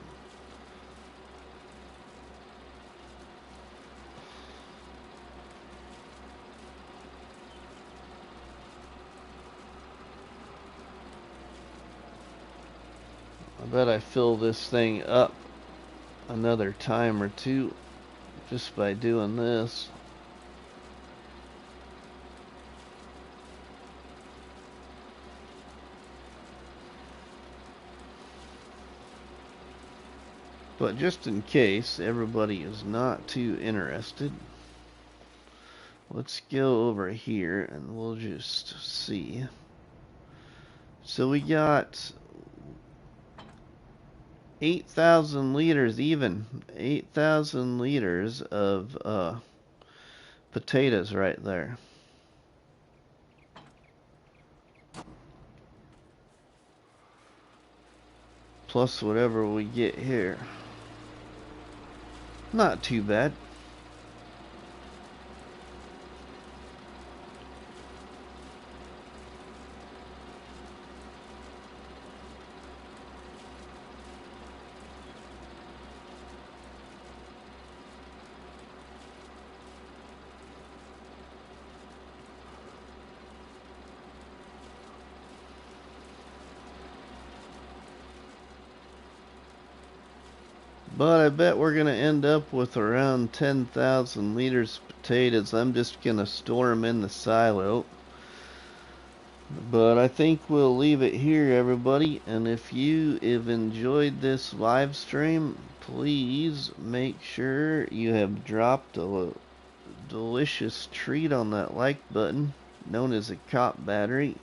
I bet I fill this thing up another time or two just by doing this. But just in case everybody is not too interested, let's go over here and we'll just see. So we got 8,000 liters, even 8,000 liters of potatoes right there. Plus whatever we get here. Not too bad. But I bet we're going to end up with around 10,000 liters of potatoes. I'm just going to store them in the silo. But I think we'll leave it here, everybody. And if you have enjoyed this live stream, please make sure you have dropped a delicious treat on that like button, known as a cop battery,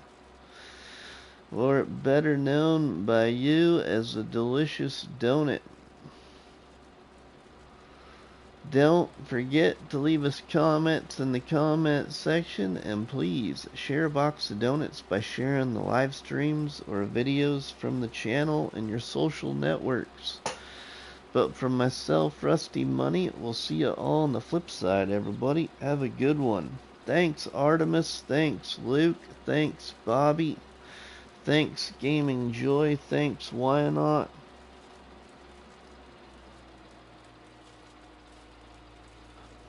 or better known by you as a delicious donut. Don't forget to leave us comments in the comment section, and please share a box of donuts by sharing the live streams or videos from the channel in your social networks. But from myself, RustyMoney, we'll see you all on the flip side, everybody. Have a good one. Thanks, Artemis. Thanks, Luke. Thanks, Bobby. Thanks, Gaming Joy. Thanks, Why Not.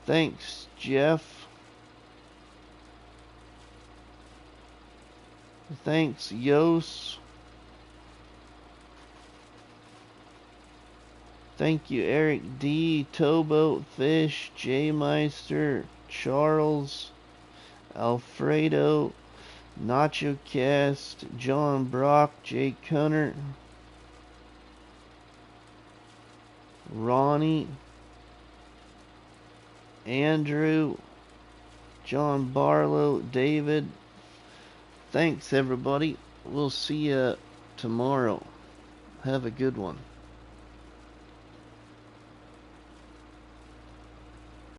Thanks, Jeff. Thanks, Yos. Thank you, Eric D, Towboat Fish, J Meister, Charles, Alfredo, Nacho Cast, John Brock, Jake Hunter, Ronnie, Andrew, John Barlow, David. Thanks, everybody. We'll see you tomorrow. Have a good one.